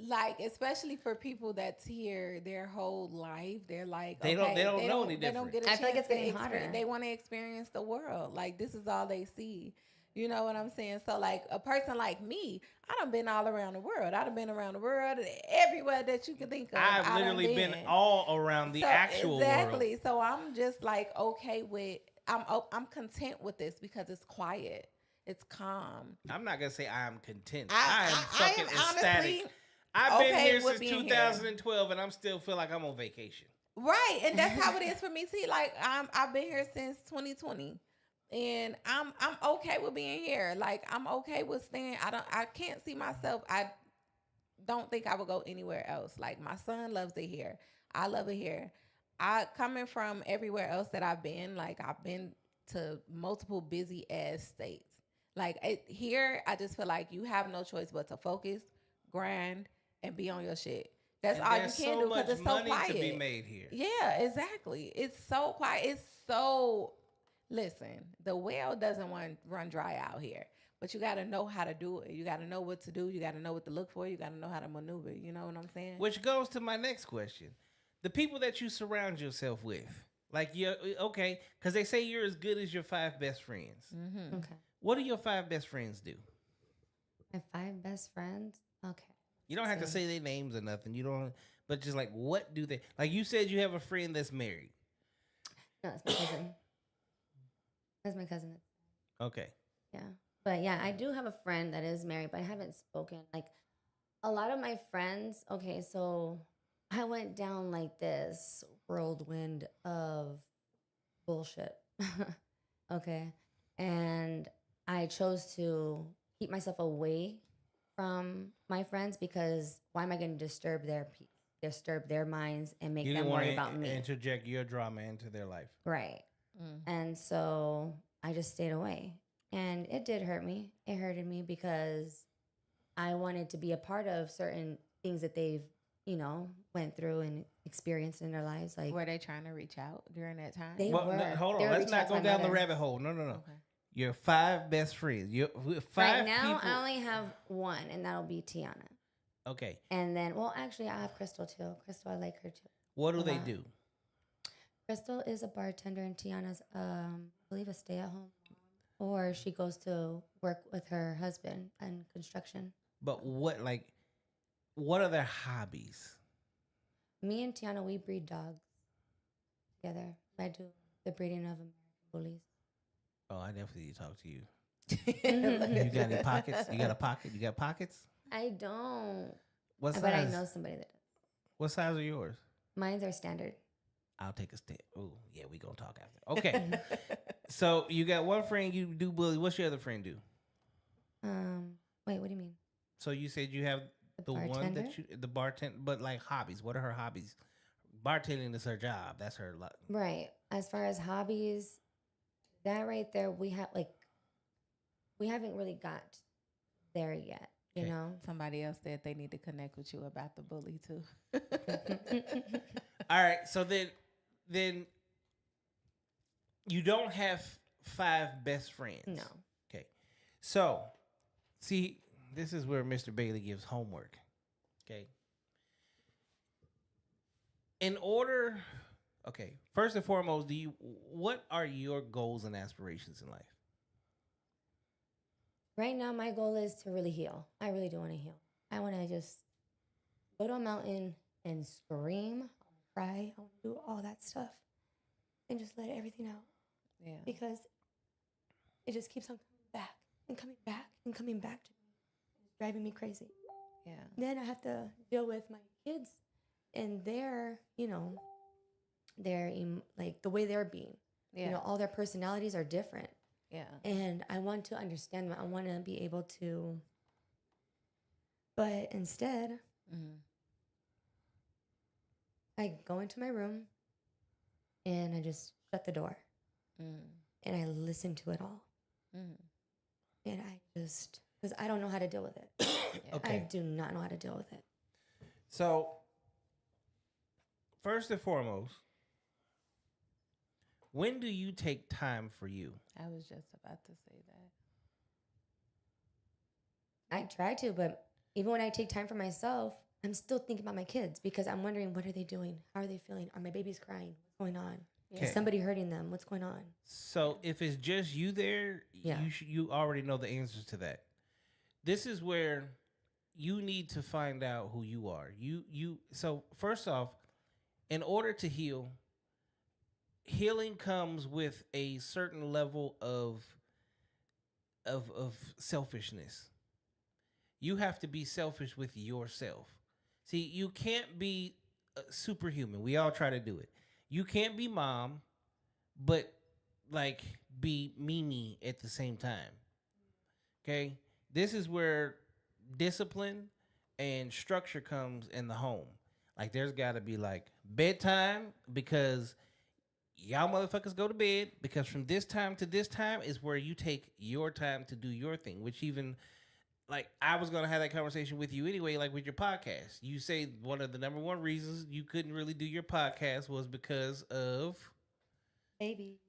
like, especially for people that's here their whole life, they're like, They don't know any They don't different. get a I feel like chance it's getting to hotter. They want to experience the world. Like, this is all they see. You know what I'm saying? So, like, a person like me, I done been all around the world. I done been around the world, everywhere that you can think of. I've I done literally been all around the So, actual world. exactly. So I'm just like okay with. I'm content with this because it's quiet. It's calm. I'm not gonna say I'm content. I am I fucking am ecstatic. honestly I've been okay here with since being 2012, and I'm still feel like I'm on vacation. right, and that's how it is for me. See, like I've been here since 2020, and I'm okay with being here. Like I'm okay with staying. I can't see myself. I don't think I would go anywhere else. Like my son loves it here. I love it here. I coming from everywhere else that I've been, like I've been to multiple busy ass states. Like here, I just feel like you have no choice but to focus, grind, and be on your shit. That's And all you there's can so do because much it's so money quiet. to be made here. Yeah, exactly. It's so quiet. It's so. Listen, the well doesn't want run dry out here. But you got to know how to do it. You got to know what to do. You got to know what to look for. You got to know how to maneuver. You know what I'm saying? Which goes to my next question: the people that you surround yourself with, like you're okay, because they say you're as good as your 5 best friends. Mm-hmm. Okay. What do your 5 best friends do? My 5 best friends. Okay. You don't have to So- say their names or nothing. You don't, but just like what do they like? You said you have a friend that's married. No, it's my cousin. That's my cousin. Okay. Yeah. But yeah, I do have a friend that is married, but I haven't spoken. Like a lot of my friends, okay, so I went down like this whirlwind of bullshit. Okay. And I chose to keep myself away from my friends because why am I going to disturb their peace, disturb their minds, and make You them didn't want worry to about me? interject your drama into their life. Right. Mm. And so I just stayed away. And it did hurt me. It hurted me because I wanted to be a part of certain things that they've, went through and experienced in their lives. Like Were they trying to reach out during that time? They Well, were. hold They on. were Let's reaching out not to go my down the mother. rabbit hole. No. Okay. Your 5 best friends. Your 5 Right now, people. I only have one, and that'll be Tiana. Okay. And then, well, actually, I have Crystal too. Crystal, I like her too. What do a they lot. do? Crystal is a bartender, and Tiana's, I believe, a stay-at-home, or she goes to work with her husband in construction. But what are their hobbies? Me and Tiana, we breed dogs together. I do the breeding of American bullies. Oh, I definitely need to talk to you. You got any pockets? You got a pocket? You got pockets? I don't. What size? But I know somebody that does. What size are yours? Mine's are standard. I'll take a step. Oh, yeah, we gonna talk after. Okay. So you got one friend you do bully. What's your other friend do? Wait, what do you mean? So you said you have the one bartender? that the bartender, but like hobbies. What are her hobbies? Bartending is her job. That's her. Right. As far as hobbies, that right there, we haven't really got there yet. You Okay. know. Somebody else said they need to connect with you about the bully too. All right. So then you don't have 5 best friends. No. Okay. So see, this is where Mr. Bailey gives homework. Okay. In order, okay, first and foremost, what are your goals and aspirations in life? Right now, my goal is to really heal. I really do want to heal. I want to just go to a mountain and scream, cry. I want to do all that stuff and just let everything out Yeah. because it just keeps on coming back and coming back and coming back to me. It's driving me crazy. Yeah. Then I have to deal with my kids and their, like the way they're being. Yeah. All their personalities are different. Yeah. And I want to understand them. I want to be able to, but instead, Mm-hmm. I go into my room and I just shut the door. Mm. and I listen to it all. And I just, because I don't know how to deal with it. Okay. I do not know how to deal with it. So, first and foremost, when do you take time for you? I was just about to say that. I try to, but even when I take time for myself, I'm still thinking about my kids because I'm wondering, what are they doing? How are they feeling? Are my babies crying? What's going on? Okay. Is somebody hurting them? What's going on? So if it's just you there, you already know the answers to that. This is where you need to find out who you are. So first off, in order to heal, healing comes with a certain level of selfishness. You have to be selfish with yourself. See, you can't be superhuman. We all try to do it. You can't be mom, but like be Mimi at the same time. Okay? This is where discipline and structure comes in the home. Like there's got to be like bedtime because y'all motherfuckers go to bed because from this time to this time is where you take your time to do your thing, which even like I was going to have that conversation with you anyway, like with your podcast. You say one of the number one reasons you couldn't really do your podcast was because of Baby.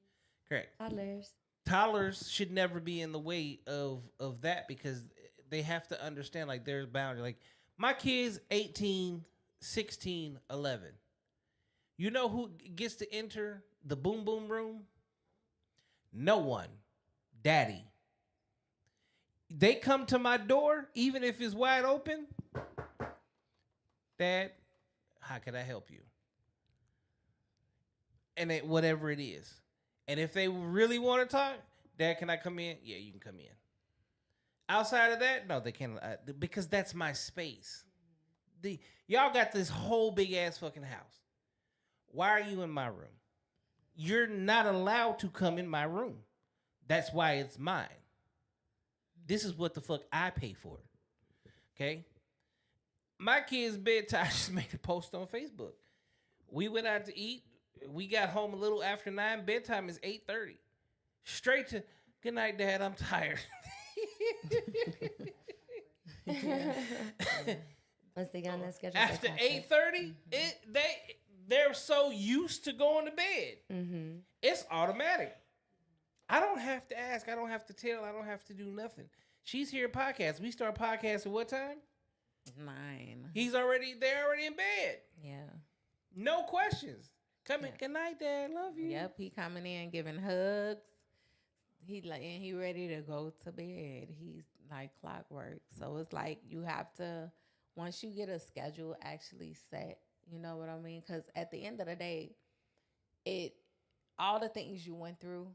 correct. Toddlers. Toddlers should never be in the way of that because they have to understand like there's boundary. Like my kids 18, 16, 11. You know who gets to enter the boom boom room? No one. Daddy. They come to my door even if it's wide open. Dad, how can I help you? And whatever it is. And if they really want to talk, Dad, can I come in? Yeah, you can come in. Outside of that, no, they can't. Because that's my space. Y'all got this whole big ass fucking house. Why are you in my room? You're not allowed to come in my room. That's why it's mine. This is what the fuck I pay for. Okay? My kids' bedtime, I just made a post on Facebook. We went out to eat. We got home a little after 9. Bedtime is 8:30. Straight to, good night, Dad, I'm tired. Once they get on that schedule. After 8:30, they're so used to going to bed. Mm-hmm. It's automatic. I don't have to ask. I don't have to tell. I don't have to do nothing. She's here podcast. We start podcast at what time? 9. They're already in bed. Yeah. No questions. Come in. Good night, Dad. Love you. Yep. He coming in giving hugs. He ready to go to bed. He's like clockwork. So it's like you have to, once you get a schedule actually set, you know what I mean? Because at the end of the day, all the things you went through,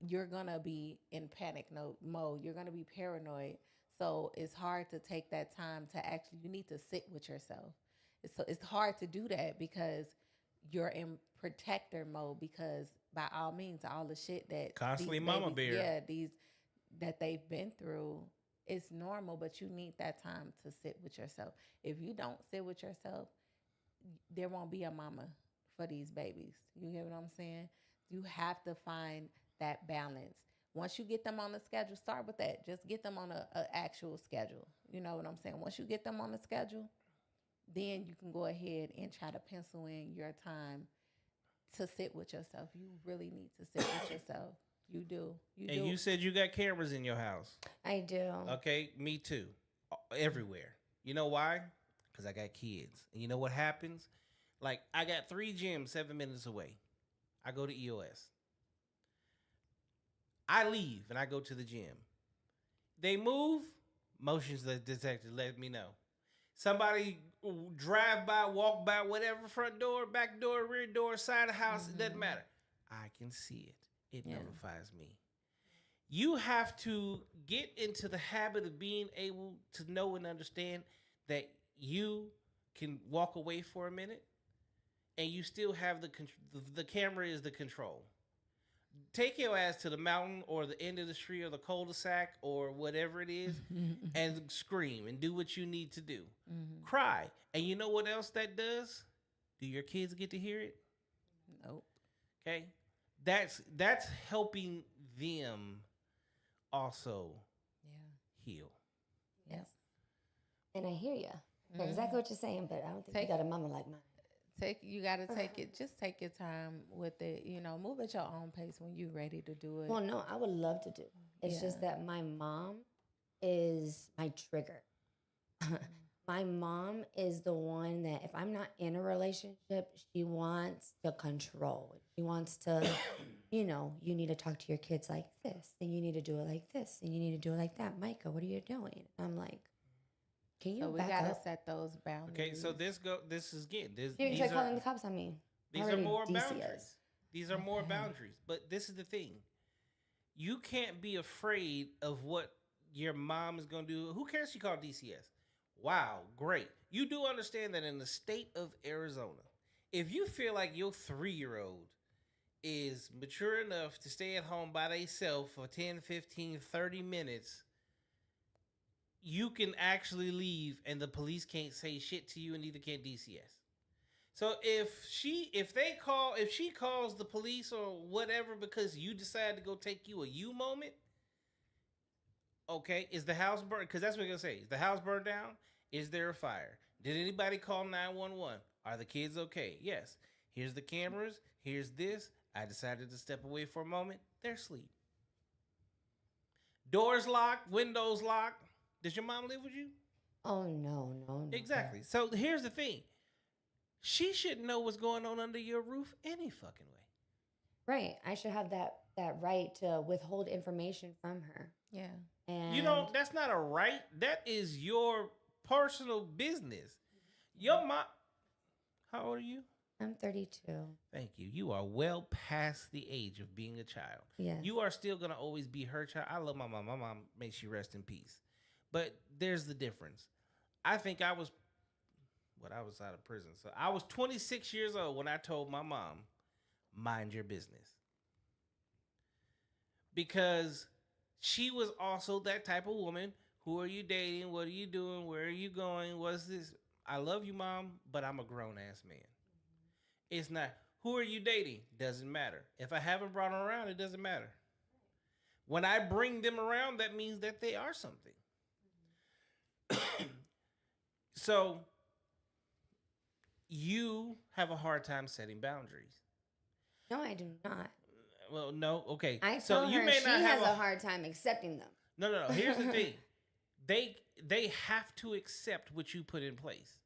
you're going to be in panic mode. You're going to be paranoid. So it's hard to take that time to actually, you need to sit with yourself. It's hard to do that because you're in protector mode because by all means, all the shit that constantly these mama babies, bear. Yeah, that they've been through, it's normal, but you need that time to sit with yourself. If you don't sit with yourself, there won't be a mama for these babies. You get what I'm saying? You have to find that balance. Once you get them on the schedule, start with that. Just get them on a actual schedule. You know what I'm saying? Once you get them on the schedule, then you can go ahead and try to pencil in your time to sit with yourself. You really need to sit with yourself. You do. You said you got cameras in your house. I do. Okay, me too. Everywhere. You know why? Because I got kids. And you know what happens? Like, I got 3 gyms 7 minutes away. I go to EOS. I leave and I go to the gym. They move, motions detected, let me know. Somebody drive by, walk by, whatever, front door, back door, rear door, side of the house, It doesn't matter. I can see it. It notifies me. You have to get into the habit of being able to know and understand that you can walk away for a minute and you still have the camera is the control. Take your ass to the mountain or the end of the street or the cul-de-sac or whatever it is and scream and do what you need to do. Mm-hmm. Cry. And you know what else that does? Do your kids get to hear it? Nope. Okay. that's helping them also Yeah. heal. Yes. And I hear you. Exactly what you're saying, but I don't think you got a mama like mine. You gotta take it. Just take your time with it. Move at your own pace when you're ready to do it. Well, no, I would love to do. It's just that my mom is my trigger. My mom is the one that if I'm not in a relationship, she wants to control. She wants to, you need to talk to your kids like this, and you need to do it like this, and you need to do it like that. Micah, what are you doing? I'm like, can you So we back gotta up? set those boundaries. Okay, so this is again. You try calling the cops on me. These are Already more DCS. boundaries. These are more boundaries. But this is the thing. You can't be afraid of what your mom is going to do. Who cares if she called DCS? Wow, great. You do understand that in the state of Arizona, if you feel like your 3-year-old is mature enough to stay at home by themselves for 10, 15, 30 minutes, you can actually leave and the police can't say shit to you and neither can DCS. So if she calls the police or whatever because you decide to go take you a moment, okay, is the house burned? Because that's what I'm going to say. Is the house burned down? Is there a fire? Did anybody call 911? Are the kids okay? Yes. Here's the cameras. Here's this. I decided to step away for a moment. They're asleep. Doors locked. Windows locked. Does your mom live with you? Oh, no. Exactly. So here's the thing. She shouldn't know what's going on under your roof any fucking way. Right. I should have that right to withhold information from her. Yeah. And that's not a right. That is your personal business. Your mom. How old are you? I'm 32. Thank you. You are well past the age of being a child. Yes. You are still going to always be her child. I love my mom. My mom makes you rest in peace. But there's the difference. I think I was out of prison. So I was 26 years old when I told my mom, mind your business. Because she was also that type of woman. Who are you dating? What are you doing? Where are you going? What's this? I love you, Mom, but I'm a grown-ass man. It's not, who are you dating? Doesn't matter. If I haven't brought them around, it doesn't matter. When I bring them around, that means that they are something. So, you have a hard time setting boundaries. No, I do not. Well, no, okay. I so tell you her may she not has have a hard time accepting them. No. Here's the thing. They have to accept what you put in place.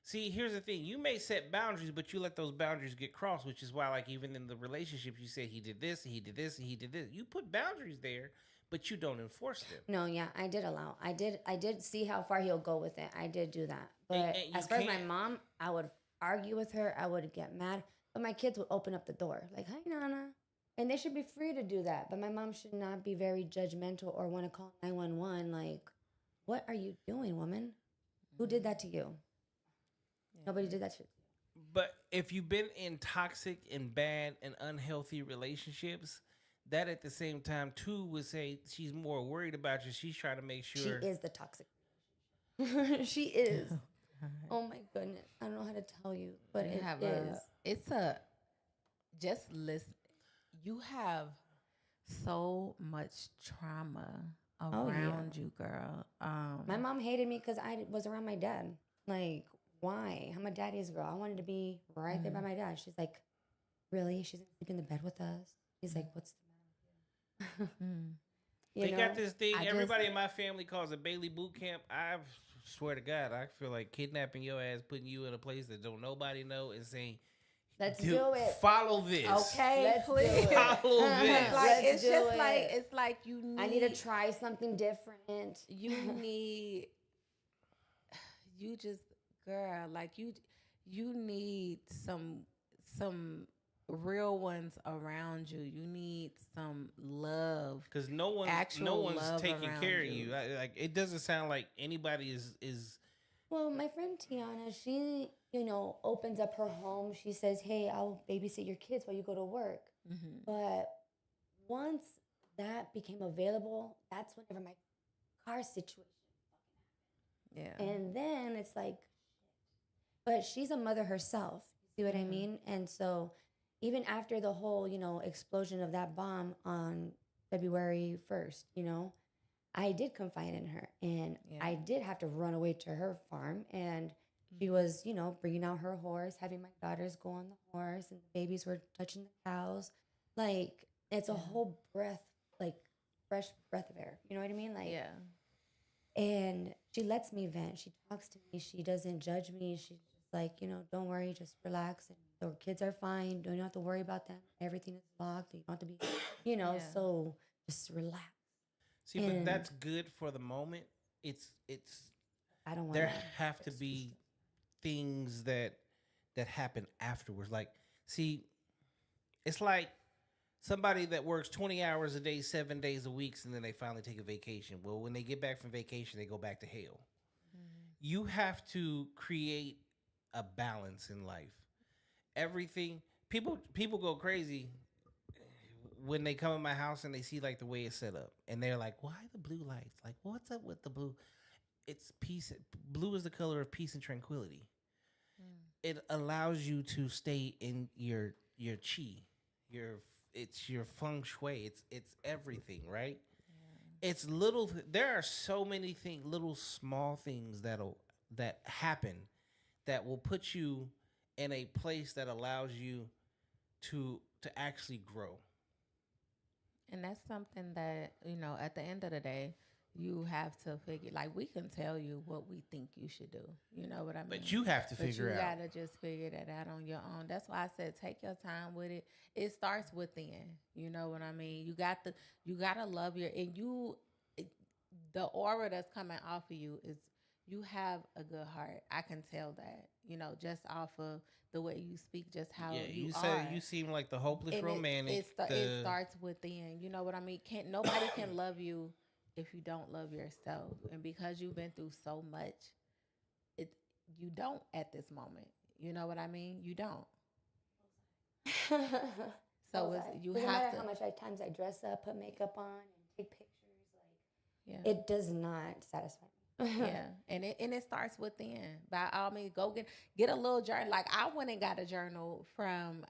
See, here's the thing. You may set boundaries, but you let those boundaries get crossed, which is why, like, even in the relationship, you said he did this, and he did this, and he did this. You put boundaries there, but you don't enforce them. No, yeah, I did allow. I did see how far he'll go with it. I did do that. But And as far as my mom, I would argue with her. I would get mad. But my kids would open up the door. Like, hi, Nana. And they should be free to do that. But my mom should not be very judgmental or want to call 911. Like, what are you doing, woman? Who did that to you? Nobody did that shit. But if you've been in toxic and bad and unhealthy relationships, that at the same time, too, would say she's more worried about you. She's trying to make sure. She is the toxic. She is. Oh, my goodness. I don't know how to tell you, but it is. Just listen. You have so much trauma around you, girl. My mom hated me because I was around my dad. Like, why? I'm a daddy's girl. I wanted to be right there by my dad. She's like, really? She's going to sleep in the bed with us? He's like, what's the matter with you? They got this thing everybody in my family calls a Bailey boot camp. I swear to God, I feel like kidnapping your ass, putting you in a place that don't nobody know and saying, let's do it. Follow this. Okay, please. Follow this. Like, it's like you need. I need to try something different. Girl, like you need some real ones around you. You need some love. Because no one's taking care of you. Like, it doesn't sound like anybody is. Well, my friend Tiana, she, opens up her home. She says, hey, I'll babysit your kids while you go to work. Mm-hmm. But once that became available, that's whenever my car situation happened. Yeah. And then it's like, but she's a mother herself. You see what I mean? And so even after the whole, explosion of that bomb on February 1st, I did confide in her, and Yeah. I did have to run away to her farm, and she Mhm. was, bringing out her horse, having my daughters go on the horse, and the babies were touching the cows. Like, it's a Yeah. whole breath, like fresh breath of air. You know what I mean? Like, Yeah. and she lets me vent. She talks to me. She doesn't judge me. She's just like, don't worry, just relax. And the kids are fine. Don't have to worry about them. Everything is locked. You don't have to be, Yeah. so just relax. See, but And that's good for the moment. It's I don't want there to. have to be things that happen afterwards. Like, see, it's like somebody that works 20 hours a day, 7 days a week, and then they finally take a vacation. Well, when they get back from vacation, they go back to hell. Mhm. You have to create a balance in life. Everything people go crazy when they come in my house and they see like the way it's set up, and they're like, "Why the blue lights? Like, what's up with the blue?" It's peace. Blue is the color of peace and tranquility. Mm. It allows you to stay in your chi, your it's your feng shui. It's everything, right? It's little. There are so many things, little small things that happen that will put you in a place that allows you to actually grow. And that's something that, at the end of the day, you have to figure, like, we can tell you what we think you should do. You know what I But mean? you have to But you figure out. got to just figure that out on your own. That's why I said take your time with it. It starts within. You know what I mean? You got to love and it, the aura that's coming off of you is you have a good heart. I can tell that, just off of the way you speak, just how Yeah, you you said are. you seem like the hopeless And romantic. it The starts within. You know what I mean? Can't Nobody can love you if you don't love yourself. And because you've been through so much, it you don't at this moment. You know what I mean? You don't. So it's you Doesn't have matter to. how much times I dress up, put makeup on, and take pictures. Yeah. Like, it does not satisfy me. Yeah, and it starts within. By all means, go get a little journal. Like I went and got a journal from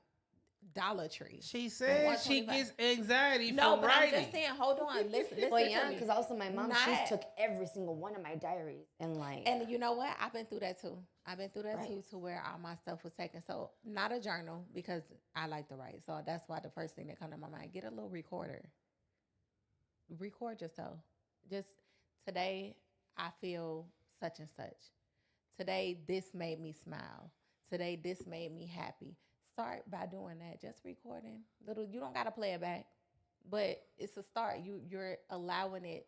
Dollar Tree she for said she 125. gets anxiety No, from but I'm writing. just saying. Hold on, listen Well, to yeah, me. because also my mom, she Not took every single one of my diaries and like, And you know what? I've been through that too. I've been through that Right. too, to where all my stuff was taken. So not a journal because I like to write. So that's why the first thing that comes to my mind: get a little recorder. Record yourself. Just today, I feel such and such. Today, this made me smile. Today, this made me happy. Start by doing that. Just recording. Little. You don't gotta play it back, but it's a start. You're allowing it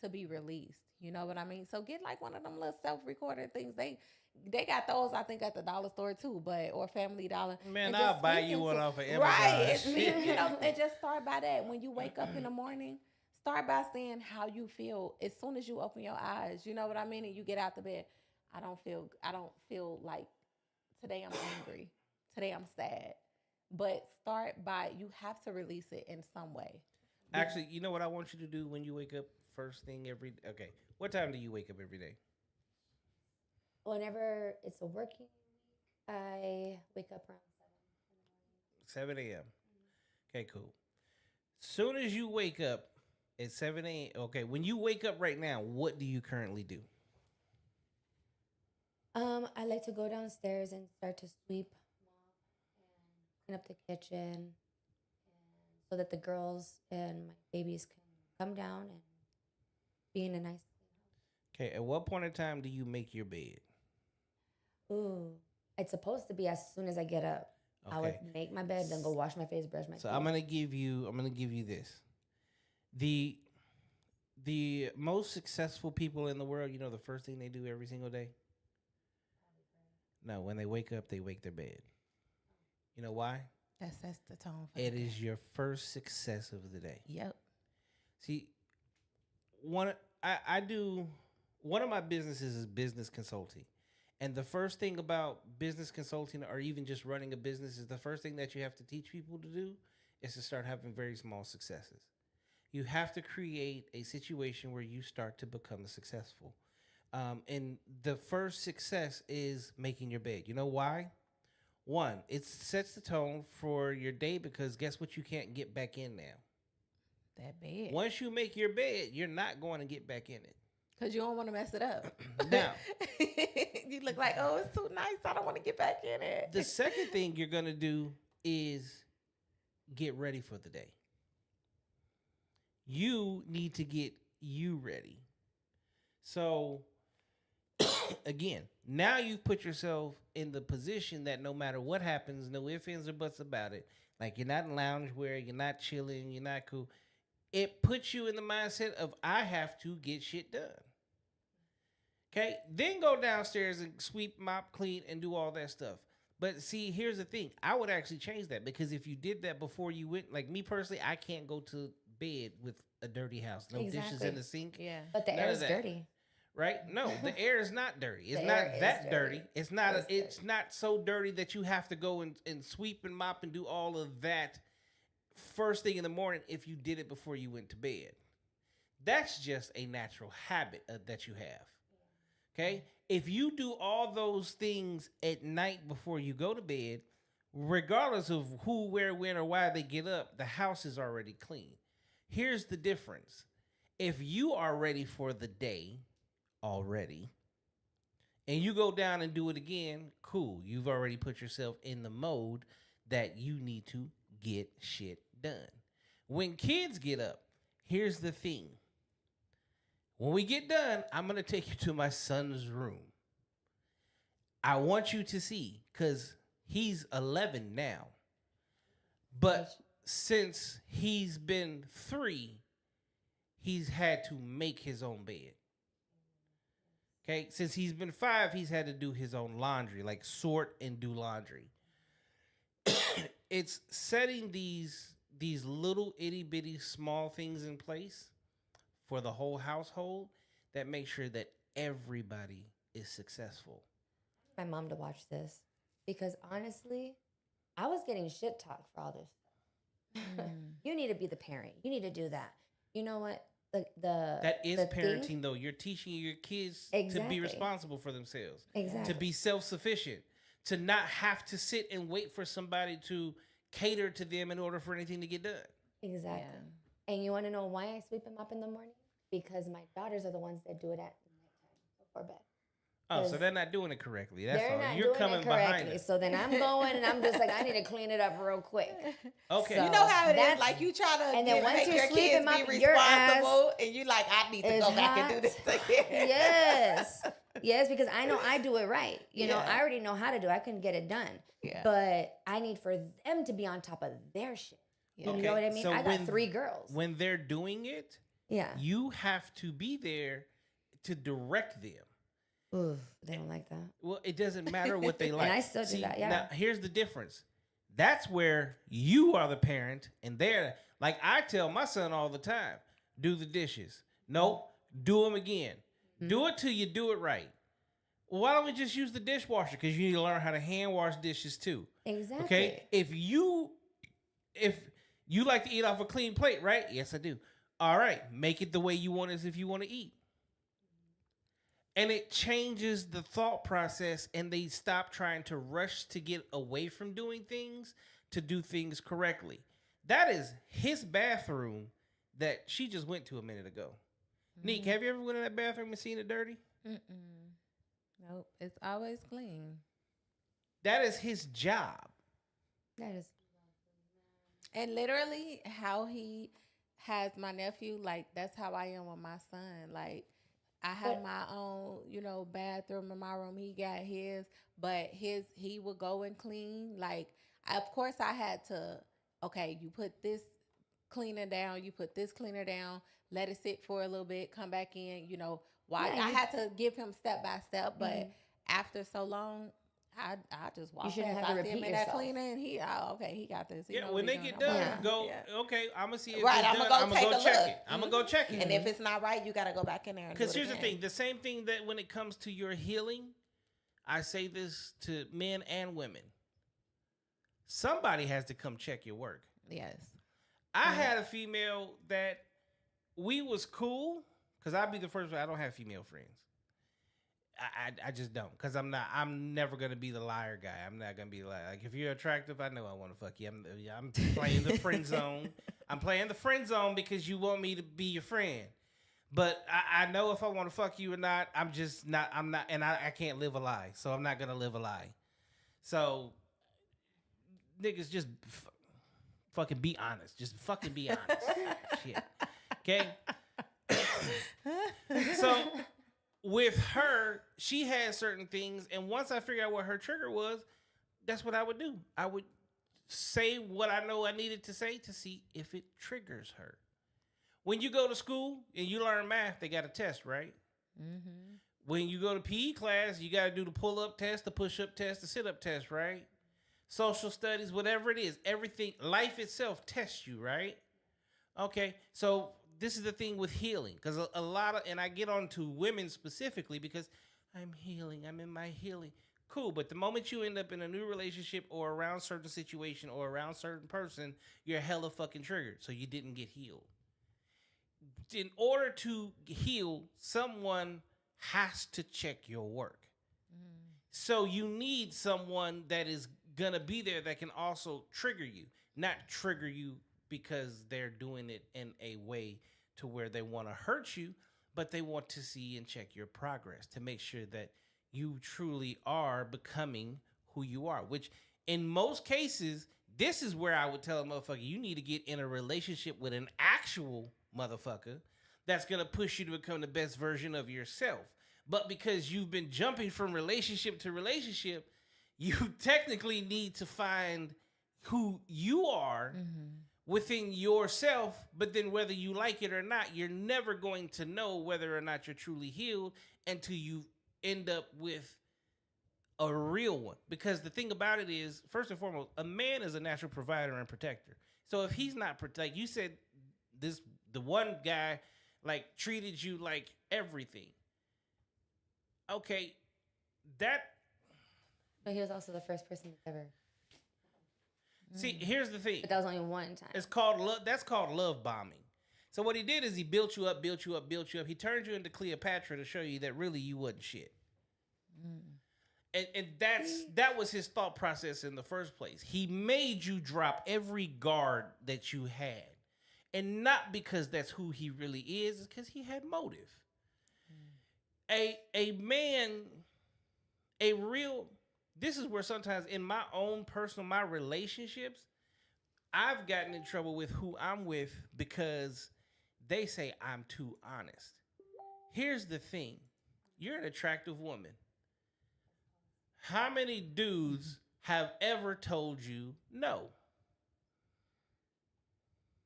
to be released. You know what I mean? So get like one of them little self-recorded things. They got those I think at the dollar store too, but or Family Dollar. Man, And I'll just buy speak you one into off of Amazon. right. Shit. And just start by that. When you wake up in the morning, start by saying how you feel as soon as you open your eyes. You know what I mean? And you get out the bed. I don't feel like today I'm angry. Today I'm sad. But start by you have to release it in some way. Actually, you know what I want you to do when you wake up first thing every. Okay, what time do you wake up every day? whenever it's a working week, I wake up around 7 a.m. Mhm. Okay, cool. Soon as you wake up at 7 a.m. Okay, when you wake up right now, what do you currently do? I like to go downstairs and start to sweep, mop, and clean up the kitchen, and so that the girls and my babies can come down and be in a nice Okay, at what point in time do you make your bed? clean house. Ooh, it's supposed to be as soon as I get up. I would Okay, make my bed, then go wash my face, brush my so teeth. I'm gonna give you this. The the most successful people in the world, you know, the first thing they do every single day. No, when they wake up, they wake their bed. You know why? That sets the tone for It the day. is your first success of the day. Yep. See, one I do one of my businesses is business consulting. And the first thing about business consulting or even just running a business is the first thing that you have to teach people to do is to start having very small successes. You have to create a situation where you start to become successful. And the first success is making your bed. You know why? One, it sets the tone for your day because guess what? You can't get back in now. That bed. Once you make your bed, you're not going to get back in it. Because you don't want to mess it up. Now, you look like, oh, it's too nice. I don't want to get back in it. the second thing you're going to do is get ready for the day. You need to get you ready. So, again, now you've put yourself in the position that no matter what happens, no ifs, ands, or buts about it, like you're not in loungewear, you're not chilling, you're not cool. It puts you in the mindset of, I have to get shit done. Okay? Then go downstairs and sweep, mop, clean, and do all that stuff. But see, here's the thing. I would actually change that because if you did that before you went, like me personally, I can't go to bed with a dirty house. No dishes in the sink. Yeah. But the air is dirty. Right? No, the air is not dirty. It's The not air is that dirty. dirty. It's not. It's It's not so dirty that you have to go and sweep and mop and do all of that first thing in the morning if you did it before you went to bed. That's just a natural habit that you have. Okay? If you do all those things at night before you go to bed, regardless of who, where, when, or why they get up, the house is already clean. Here's the difference. If you are ready for the day already, and you go down and do it again, cool. You've already put yourself in the mode that you need to get shit done. When kids get up, here's the thing. When we get done, I'm going to take you to my son's room. I want you to see, because he's 11 now. But since he's been 3, he's had to make his own bed. Okay, since he's been 5, he's had to do his own laundry, like sort and do laundry. It's setting these little itty bitty small things in place for the whole household that make sure that everybody is successful. My mom to watch this because honestly, I was getting shit talked for all this stuff. You need to be the parent. You need to do that. You know what? That is the parenting, thing, though. You're teaching your kids Exactly. to be responsible for themselves, Exactly. to be self-sufficient, to not have to sit and wait for somebody to cater to them in order for anything to get done. Exactly. Yeah. And you want to know why I sweep them up in the morning? Because my daughters are the ones that do it at nighttime before bed. Oh, so they're not doing it correctly. That's They're all. not You're doing coming it behind correctly. it. So then I'm going and I'm just like, I need to clean it up real quick. Okay. So You know how it is. that's- Like you try to and then once make you're your sweeping kids be up your responsible, and you like, I need to is go back and do hot. this again. Yes. Yes, because I know I do it right. You know, Yeah. I already know how to do it. I can get it done. Yeah. But I need for them to be on top of their shit. Yeah. You Okay, know what I mean? so I got when- 3 girls. When they're doing it, Yeah. you have to be there to direct them. Ooh, they don't like that. Well, it doesn't matter what they like. And I still do that, yeah. Now, here's the difference. That's where you are the parent, and they're like, I tell my son all the time, do the dishes. Nope, do them again. Do it till you do it right. Well, why don't we just use the dishwasher? Because you need to learn how to hand wash dishes too. Exactly. Okay? If you like to eat off a clean plate, right? Yes, I do. All right, make it the way you want as if you want to eat. And it changes the thought process, and they stop trying to rush to get away from doing things to do things correctly. That is his bathroom that she just went to a minute ago. Neek, have you ever went in that bathroom and seen it dirty? Nope. It's always clean. That is his job. That is. And literally how he has my nephew, like that's how I am with my son. Like I have my own, bathroom in my room. He got his, but he would go and clean. Like of course I had to, okay, you put this cleaner down, you put this cleaner down, let it sit for a little bit, come back in, why I had to give him step by step, but after so long, I just walk shouldn't past. have to I see him repeat in that yourself. cleaner, and he got this. He Yeah, know when what they he get doing. done, I'm go, yeah. okay, I'm going to see if Right, it's I'ma done. go I'm going take to a go check look. it. I'm going to go check it. And if it's not right, you got to go back in there and do it Because here's the again. thing. The same thing that when it comes to your healing, I say this to men and women. Somebody has to come check your work. Yes. I had a female that we was cool, because I'll be the first one. I don't have female friends. I just don't, because I'm never gonna be the liar guy. I'm not gonna be like if you're attractive, I know I want to fuck you. I'm playing the friend zone. I'm playing the friend zone because you want me to be your friend. But I know if I want to fuck you or not. I'm not, and I can't live a lie. So I'm not gonna live a lie. So niggas just fucking be honest. Just fucking be honest. Shit. Okay. So with her, she had certain things, and once I figured out what her trigger was, that's what I would do. I would say what I know I needed to say to see if it triggers her. When you go to school and you learn math, they got a test, right? Mm-hmm. When you go to PE class, you got to do the pull-up test, the push-up test, the sit-up test, right? Social studies, whatever it is, everything, life itself tests you, right? Okay, so this is the thing with healing, because a lot of, and I get on to women specifically because I'm healing, I'm in my healing. Cool, but the moment you end up in a new relationship or around certain situation or around certain person, you're hella fucking triggered, so you didn't get healed. In order to heal, someone has to check your work. So you need someone that is gonna be there that can also trigger you, not trigger you because they're doing it in a way to where they want to hurt you, but they want to see and check your progress to make sure that you truly are becoming who you are, which in most cases, this is where I would tell a motherfucker, you need to get in a relationship with an actual motherfucker that's going to push you to become the best version of yourself. But because you've been jumping from relationship to relationship, you technically need to find who you are within yourself. But then whether you like it or not, you're never going to know whether or not you're truly healed until you end up with a real one. Because the thing about it is, first and foremost, a man is a natural provider and protector. So if he's not like you said, the one guy like treated you like everything. Okay, that. But he was also the first person that's ever. See, here's the thing. But that was only one time. It's called love. That's called love bombing. So what he did is he built you up, built you up, built you up. He turned you into Cleopatra to show you that really you wasn't shit. And that was his thought process in the first place. He made you drop every guard that you had. And not because that's who he really is, it's because he had motive. A man, a real, this is where sometimes in my own personal, my relationships, I've gotten in trouble with who I'm with because they say I'm too honest. Here's the thing. You're an attractive woman. How many dudes have ever told you no?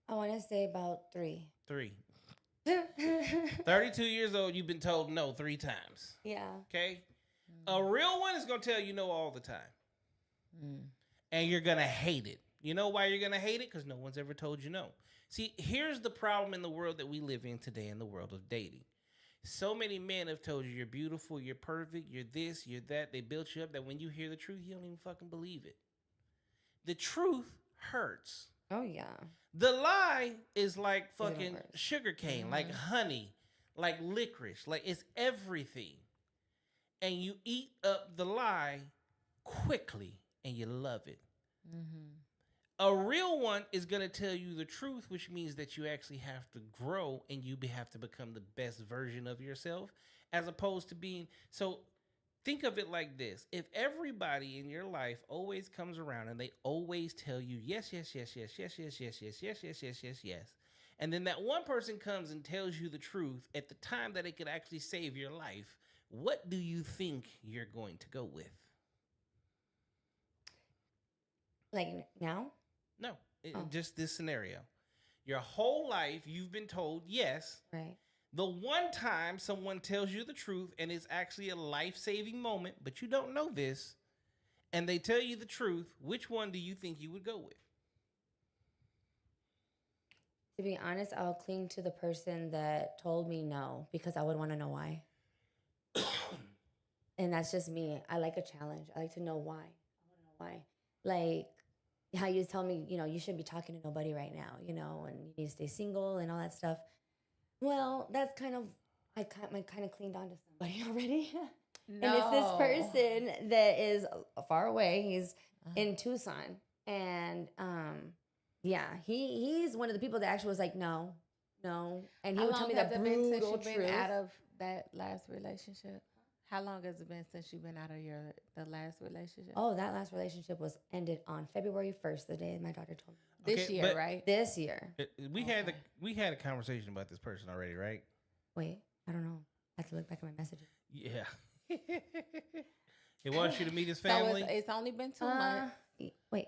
I want to say about 3. 3. 32 years old, you've been told no 3 times. Yeah. Okay? A real one is going to tell you no all the time. And you're going to hate it. You know why you're going to hate it? Because no one's ever told you no. See, here's the problem in the world that we live in today, in the world of dating. So many men have told you you're beautiful, you're perfect, you're this, you're that. They built you up that when you hear the truth, you don't even fucking believe it. The truth hurts. Oh, yeah. The lie is like fucking sugar cane, like honey, like licorice, like it's everything. And you eat up the lie quickly and you love it. A real one is going to tell you the truth, which means that you actually have to grow and you have to become the best version of yourself, as opposed to being. So think of it like this. If everybody in your life always comes around and they always tell you yes, yes, yes, yes, yes, yes, yes, yes, yes, yes, yes, yes, yes, and then that one person comes and tells you the truth at the time that it could actually save your life, what do you think you're going to go with? Like now? No, just this scenario. Your whole life, you've been told yes. Right. The one time someone tells you the truth and it's actually a life-saving moment, but you don't know this, and they tell you the truth, which one do you think you would go with? To be honest, I'll cling to the person that told me no because I would want to know why. And that's just me. I like a challenge. I like to know why. I want to know why. Like how you tell me, you shouldn't be talking to nobody right now, and you need to stay single and all that stuff. Well, that's kind of, I kind of cleaned on to somebody already. And it's this person that is far away. He's in Tucson. And yeah, he's one of the people that actually was like, no. And he would tell me the brutal truth. Been out of that last relationship? How long has it been since you've been out of the last relationship? Oh, that last relationship was ended on February 1st, the day my daughter told me. This year, right? This year. We had a conversation about this person already, right? Wait, I don't know. I have to look back at my messages. Yeah. He wants you to meet his family. So it's only been 2 months. Wait.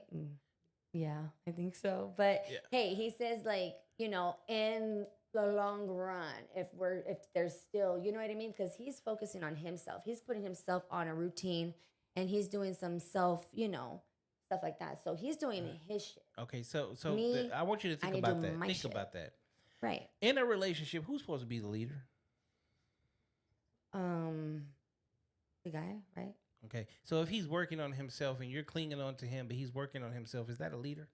Yeah, I think so. But hey, he says like, in the long run, if there's still, you know what I mean? Because he's focusing on himself. He's putting himself on a routine and he's doing some self, stuff like that. So he's doing his shit. Okay, so I want you to think about that. Think about that. Right. In a relationship, who's supposed to be the leader? The guy, right? Okay, so if he's working on himself and you're clinging on to him, but he's working on himself, is that a leader?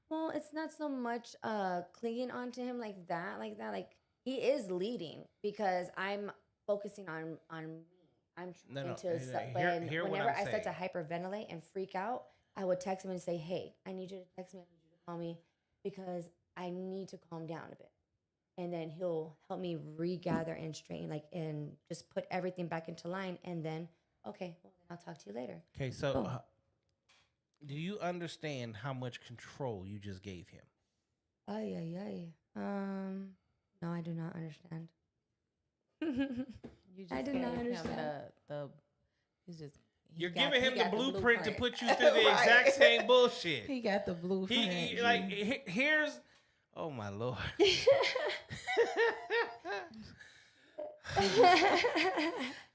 Well, it's not so much clinging on to him like that. Like he is leading because I'm focusing on me. I'm trying to whenever I start to hyperventilate and freak out, I would text him and say, "Hey, I need you to text me. I need you to call me because I need to calm down a bit." And then he'll help me regather and straighten, and just put everything back into line. And then, okay, well, then I'll talk to you later. Okay, so do you understand how much control you just gave him? No, I do not understand. I do not understand. You're giving him the blueprint to put you through the exact same bullshit. He got the blueprint. Here's, oh my Lord.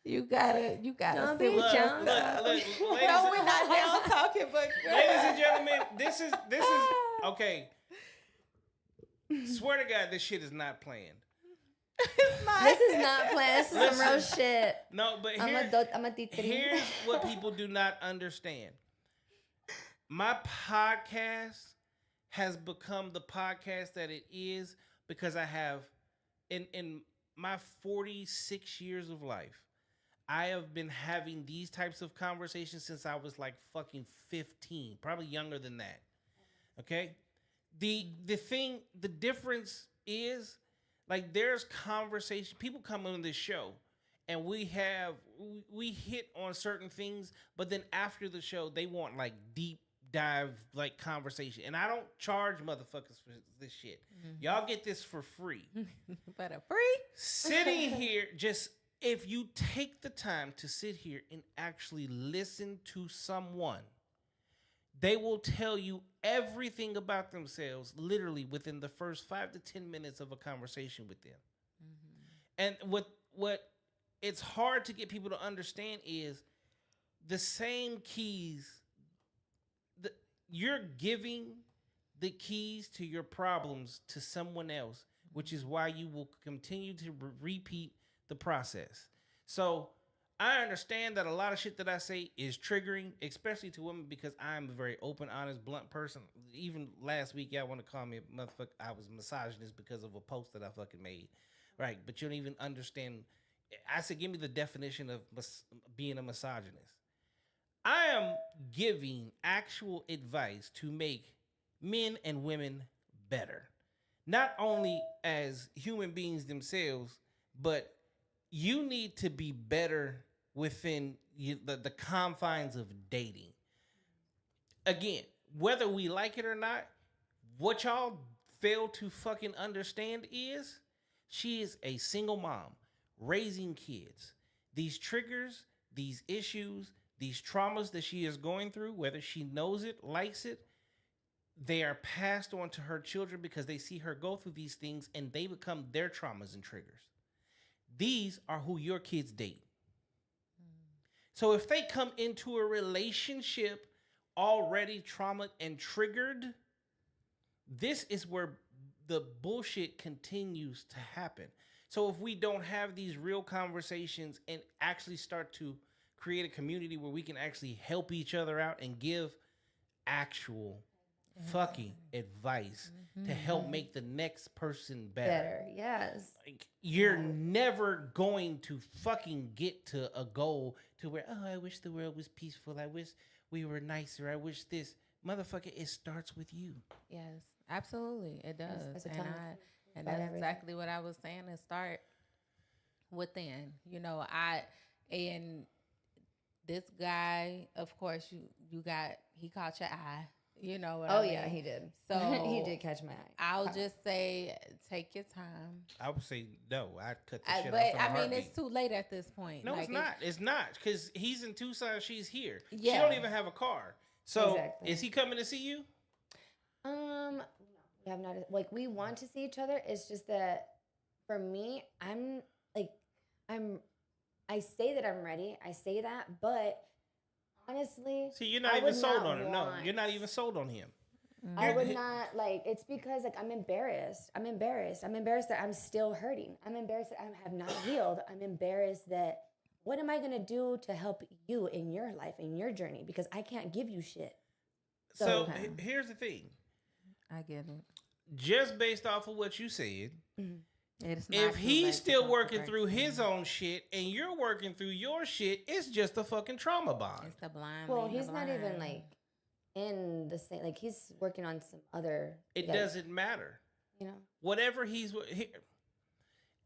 You gotta Don't sit be with jealous. No, we're not down talking, but ladies and gentlemen, this is okay. Swear to God, this shit is not planned. It's not. This is not planned. This is some real shit. No, but here's what people do not understand. My podcast has become the podcast that it is because I have, in my 46 years of life, I have been having these types of conversations since I was like fucking 15, probably younger than that. Okay? The difference is, there's conversation. People come on this show and we hit on certain things, but then after the show, they want deep dive conversation. And I don't charge motherfuckers for this shit. Mm-hmm. Y'all get this for free. But a free? Sitting here, if you take the time to sit here and actually listen to someone, they will tell you everything about themselves literally within the first 5 to 10 minutes of a conversation with them. Mm-hmm. And what it's hard to get people to understand is the same keys. You're giving the keys to your problems to someone else, which is why you will continue to repeat the process. So I understand that a lot of shit that I say is triggering, especially to women, because I'm a very open, honest, blunt person. Even last week, y'all want to call me a motherfucker. I was misogynist because of a post that I fucking made. Right, but you don't even understand. I said, give me the definition of being a misogynist. I am giving actual advice to make men and women better. Not only as human beings themselves, but you need to be better within the confines of dating. Again, whether we like it or not, what y'all fail to fucking understand is she is a single mom raising kids. These triggers, these issues, these traumas that she is going through, whether she knows it, likes it, they are passed on to her children because they see her go through these things and they become their traumas and triggers. These are who your kids date. So if they come into a relationship already traumatized and triggered, this is where the bullshit continues to happen. So if we don't have these real conversations and actually start to create a community where we can actually help each other out and give actual fucking advice to help make the next person better. Better, yes. Like, you're never going to fucking get to a goal to where, oh, I wish the world was peaceful. I wish we were nicer. I wish this. Motherfucker, it starts with you. Yes, absolutely. It does. That's and that's exactly what I was saying. It start within. You know, and this guy, of course, he caught your eye. You know what I mean? Yeah, he did. So he did catch my eye. I'll just say, take your time. I would say no. I'd cut the shit But off in a I mean, heartbeat. it's too late at this point. No, Like, it's not. It's not because he's in Tucson. She's here. She Yeah. don't even have a car. So Exactly. is he coming to see you? No, we have not. Like, we want to see each other. It's just that for me, I say that I'm ready. I say that, but honestly, See, you're not I even would sold not on him. No, want- you're not even sold on him. I would not it's because like I'm embarrassed. I'm embarrassed that I'm still hurting. I'm embarrassed that I have not healed. I'm embarrassed that what am I gonna do to help you in your life, in your journey? Because I can't give you shit. So here's the thing. I get it. Just based off of what you said, It's not if too late he's to still go working correct. through his own shit and you're working through your shit, it's just a fucking trauma bond. It's the blind. Well, leading the he's not even blind. like in the same. Like he's working on some other. It like, doesn't matter. You know. Whatever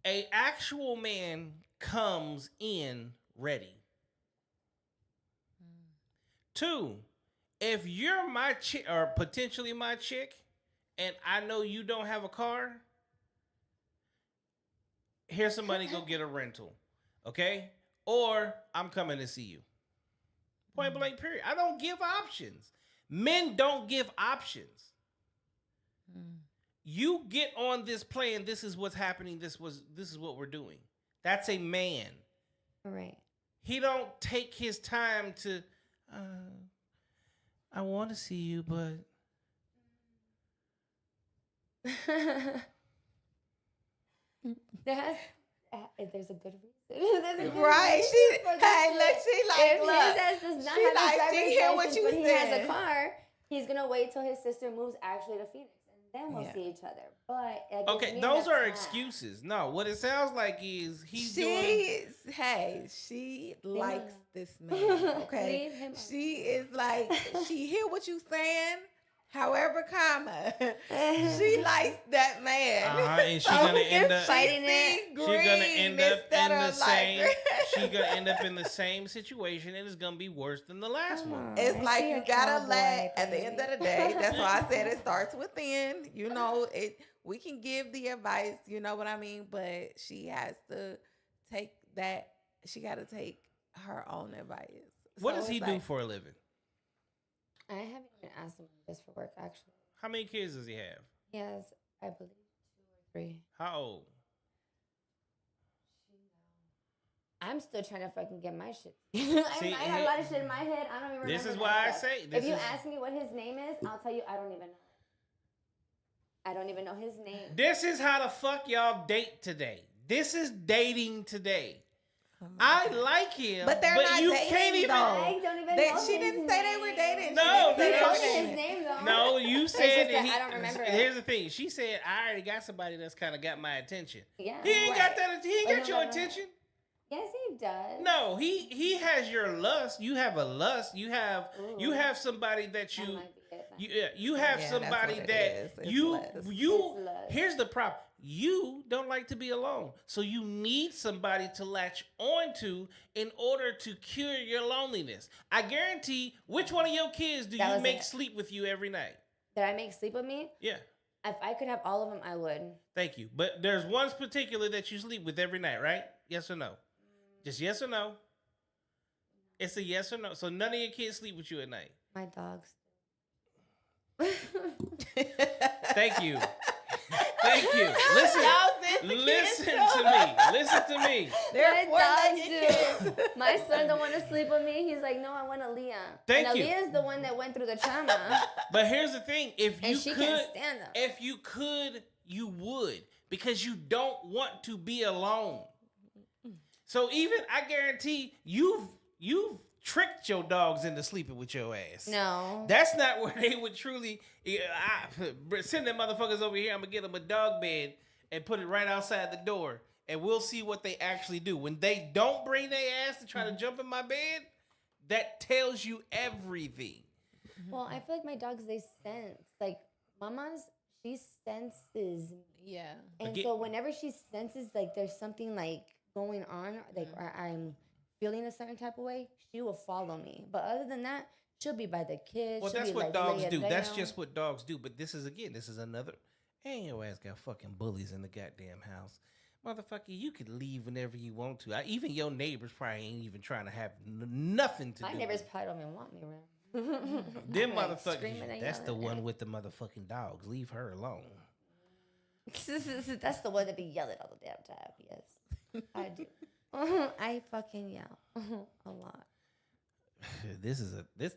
a actual man comes in ready. 2, if you're my chick or potentially my chick, and I know you don't have a car, here's some money, go get a rental, okay? Or I'm coming to see you. Point blank, period. I don't give options. Men don't give options. You get on this plan. This is what's happening. This is what we're doing. That's a man. Right. He don't take his time to. I want to see you, but there's a good reason. There's a good Right. reason She, for this hey, shit. look, she like, If look. his ass does not she have like, a driver's she hear what license, you but he has said. a car, he's gonna wait till his sister moves actually to Phoenix, and then we'll Yeah. see each other. But it gives okay, me those enough are time. excuses. No, what it sounds like is he's doing. She likes this man. Okay, Leave him she is like, she hear what you saying. However, she likes that man. And she's gonna end up. fighting it. She's gonna end up in the same. She's gonna end up in the same situation, and it's gonna be worse than the last one. It's I like see you a gotta cowboy, let. At the end of the day, that's why I said it baby. starts within. You know, we can give the advice. You know what I mean? But she has to take that. She got to take her own advice. What So does he it's do like, for a living? I haven't even asked him this for work, actually. How many kids does he have? He has, I believe, 2 or 3. How old? I'm still trying to fucking get my shit. I have a lot of shit in my head. I don't even remember. This is that why I stuff. say. If you ask me what his name is, I'll tell you I don't even know. I don't even know his name. This is how the fuck y'all date today. This is dating today. I like him, But they're not you dating, can't even. though. I don't even know she his didn't say they were name. dating. No, She He didn't told say me they his were name though. No, you It's said just that that I don't remember it. Here's the thing. She said, "I already got somebody that's kind of got my attention." Yeah. He ain't got that. He ain't Oh, got no, your no, no. attention. Yes, he does. No, he has your lust. You have a lust. You have Ooh. somebody that That you might be it then. you have Yeah, that's somebody what it that is. It's you lust. It's lust. here's the problem. You don't like to be alone. So you need somebody to latch onto in order to cure your loneliness. I guarantee, which one of your kids do That you was make it. sleep with you every night? Did I make sleep with me? Yeah. If I could have all of them, I would. Thank you. But there's one particular that you sleep with every night, right? Yes or no? Just yes or no? It's a yes or no. So none of your kids sleep with you at night. My dogs. Thank you. Thank you. Listen. Listen to me. Listen to me. They're My four-legged dogs do. My son don't want to sleep with me. He's like, no, I want Aaliyah. Thank and you. Aaliyah's the one that went through the trauma. But here's the thing. If And you she could, can't stand them. if you could, you would, because you don't want to be alone. So even I guarantee you've tricked your dogs into sleeping with your ass. No. That's not where they would truly. Send them motherfuckers over here. I'm gonna get them a dog bed and put it right outside the door, and we'll see what they actually do. When they don't bring their ass to try to jump in my bed, that tells you everything. Well, I feel like my dogs, they sense. Like, Mama's, she senses. Yeah. And Again- so whenever she senses, like, there's something, like, going on, like, or I'm feeling a certain type of way, she will follow me. But other than that, she'll be by the kids. Well, she'll that's be, what like, dogs laying do. That's down. just what dogs do. But this is another. Ain't your ass got fucking bullies in the goddamn house. Motherfucker, you could leave whenever you want to. Even your neighbors probably ain't even trying to have nothing to My do. neighbors with it. probably don't even want me around. Them Like, screaming motherfuckers. and That's the yelling. one with the motherfucking dogs. Leave her alone. That's the one that be yelling all the damn time. Yes, I do. I fucking yell a lot. This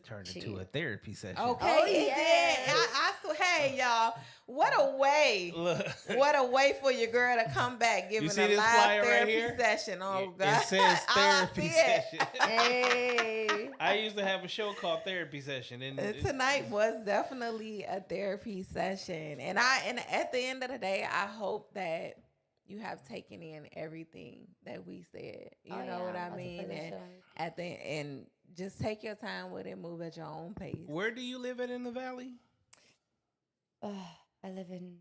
turned into a Jeez. therapy session. Okay, Oh, it yes. did. Hey, y'all, what a way! Look. What a way for your girl to come back giving see a this live flyer right therapy here? session. Oh It God, says I therapy see it. session. Hey. I used to have a show called Therapy Session, and Tonight was definitely a therapy session, and at the end of the day, I hope that you have taken in everything that we said. You Oh, know yeah, what I'm I about to mean? put this And shit on. at the and just take your time with it, move at your own pace. Where do you live in the valley? I live in.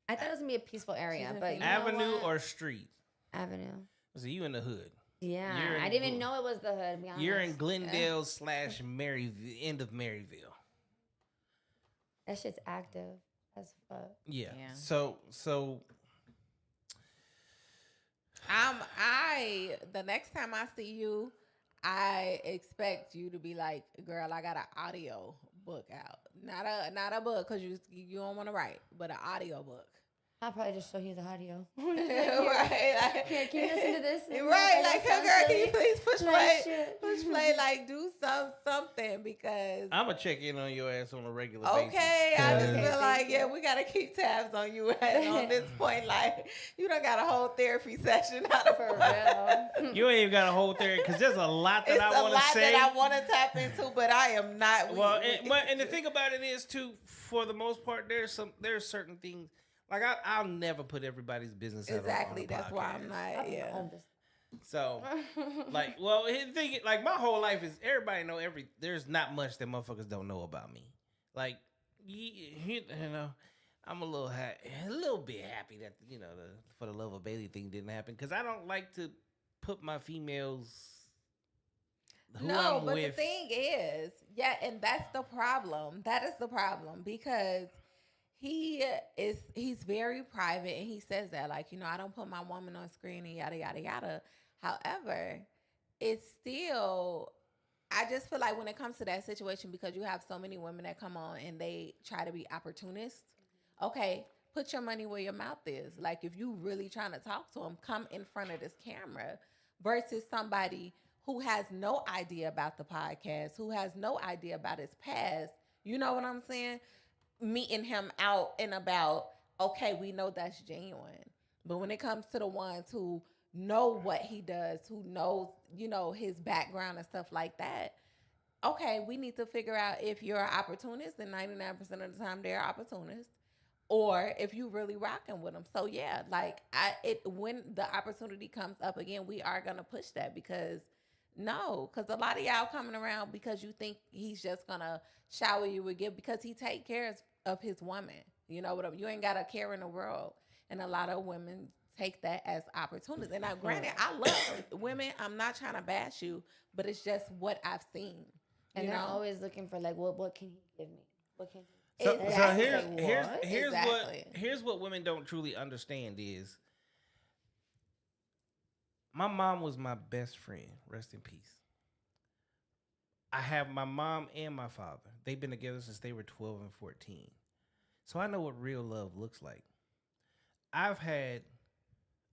I thought it was gonna be a peaceful area, in but you know Avenue what? or street? Avenue. So you in the hood? Yeah, You're in I didn't even Glen- know it was the hood. To be honest. You're in Glendale / Maryville, end of Maryville. That shit's active as fuck. Yeah. Yeah. So The next time I see you, I expect you to be like, girl, I got an audio book out. Not a book, because you don't want to write, but an audio book. I'll probably just show you the audio. Right, like, Here, can you listen to this? Right, like, That girl, sounds can you silly. please push Like play? shit. Push play, like, do something, because I'm gonna check in on your ass on a regular basis. okay, I just 'cause- feel like, yeah, we gotta keep tabs on you on this point. Like, you done got a whole therapy session out of For real. You ain't even got a whole theory because there's a lot that It's I a want lot to say. that I want to tap into, but I am not. Well, and the thing about it is too, for the most part, there's certain things like I'll never put everybody's business out exactly. on a That's why I'm podcast. not. Yeah. So, like, well, the thing, like, my whole life is everybody know there's not much that motherfuckers don't know about me. Like, you know, I'm a little bit happy that the For the Love of Bailey thing didn't happen because I don't like to put my females. No, but the thing is, yeah, and that's the problem. That is the problem because he's very private and he says that, like, I don't put my woman on screen and yada yada yada. However, it's still, I just feel like when it comes to that situation, because you have so many women that come on and they try to be opportunists. Okay, put your money where your mouth is. Like, if you really trying to talk to them, come in front of this camera versus somebody who has no idea about the podcast, who has no idea about his past. You know what I'm saying? Meeting him out and about, okay, we know that's genuine. But when it comes to the ones who know what he does, who knows, his background and stuff like that, okay, we need to figure out if you're an opportunist, and 99% of the time they're opportunists, or if you really rocking with them. So yeah, like when the opportunity comes up again, we are gonna push that because a lot of y'all coming around because you think he's just gonna shower you with gift because he take care of his woman. You know what I mean? You ain't got a care in the world, and a lot of women take that as opportunities. And now, granted, I love women. I'm not trying to bash you, but it's just what I've seen. And they're always looking for, like, what can he give me? What can he So Exactly. here's what women don't truly understand is my mom was my best friend. Rest in peace. I have my mom and my father. They've been together since they were 12 and 14. So I know what real love looks like. I've had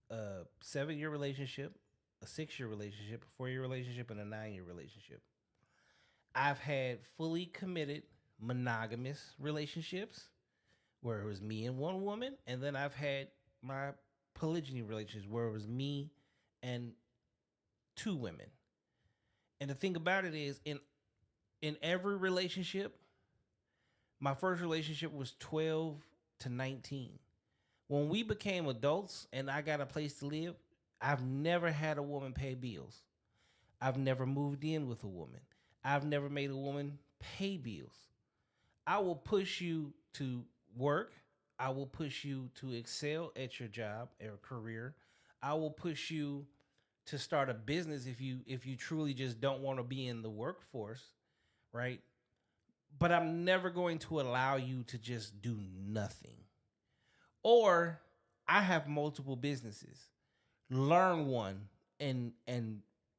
a 7-year relationship, a 6-year relationship, a 4-year relationship, and a 9-year relationship. I've had fully committed monogamous relationships where it was me and one woman, and then I've had my polygyny relationships where it was me and two women. And the thing about it is, in every relationship, my first relationship was 12 to 19. When we became adults and I got a place to live, I've never had a woman pay bills. I've never moved in with a woman. I've never made a woman pay bills. I will push you to work. I will push you to excel at your job or career. I will push you to start a business if you truly just don't want to be in the workforce, right? But I'm never going to allow you to just do nothing. Or I have multiple businesses. Learn one and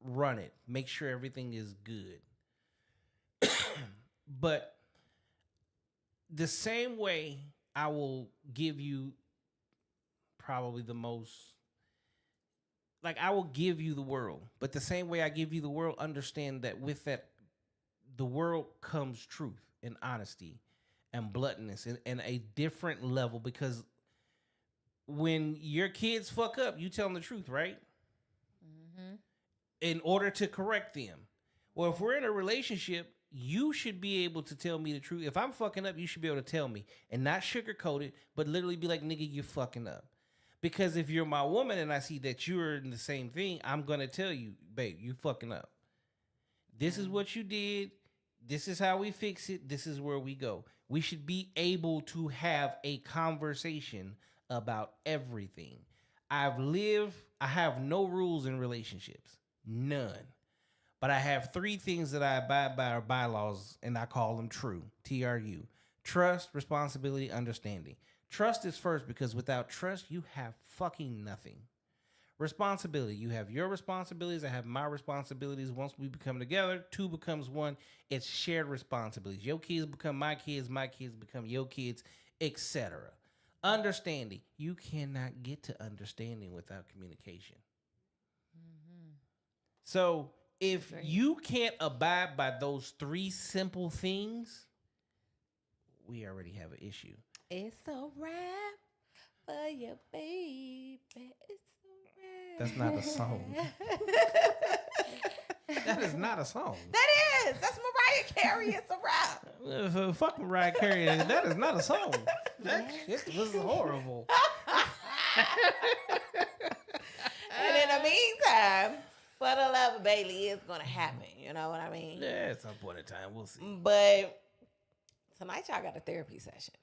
run it. Make sure everything is good. But the same way I will give you probably the most, like, I will give you the world, but the same way I give you the world, understand that with that, the world comes truth and honesty and bluntness and a different level, because when your kids fuck up, you tell them the truth, right? Mm-hmm. In order to correct them. Well, if we're in a relationship, you should be able to tell me the truth. If I'm fucking up, you should be able to tell me and not sugarcoat it, but literally be like, nigga, you're fucking up. Because if you're my woman and I see that you're in the same thing, I'm going to tell you, babe, you fucking up. This is what you did. This is how we fix it. This is where we go. We should be able to have a conversation about everything. I have no rules in relationships. None. But I have three things that I abide by, or bylaws, and I call them true. TRU. Trust, responsibility, understanding. Trust is first, because without trust, you have fucking nothing. Responsibility. You have your responsibilities. I have my responsibilities. Once we become together, two becomes one. It's shared responsibilities. Your kids become my kids become your kids, etc. Understanding. You cannot get to understanding without communication. Mm-hmm. So if you can't abide by those three simple things, we already have an issue. It's a wrap for you, baby. It's a wrap. That's not a song. That is not a song. That is. That's Mariah Carey. It's a wrap. Fuck Mariah Carey. That is not a song. This is horrible. And in the meantime, for the love of Bailey, it's going to happen. You know what I mean? Yeah, at some point in time, we'll see. But tonight, y'all got a therapy session.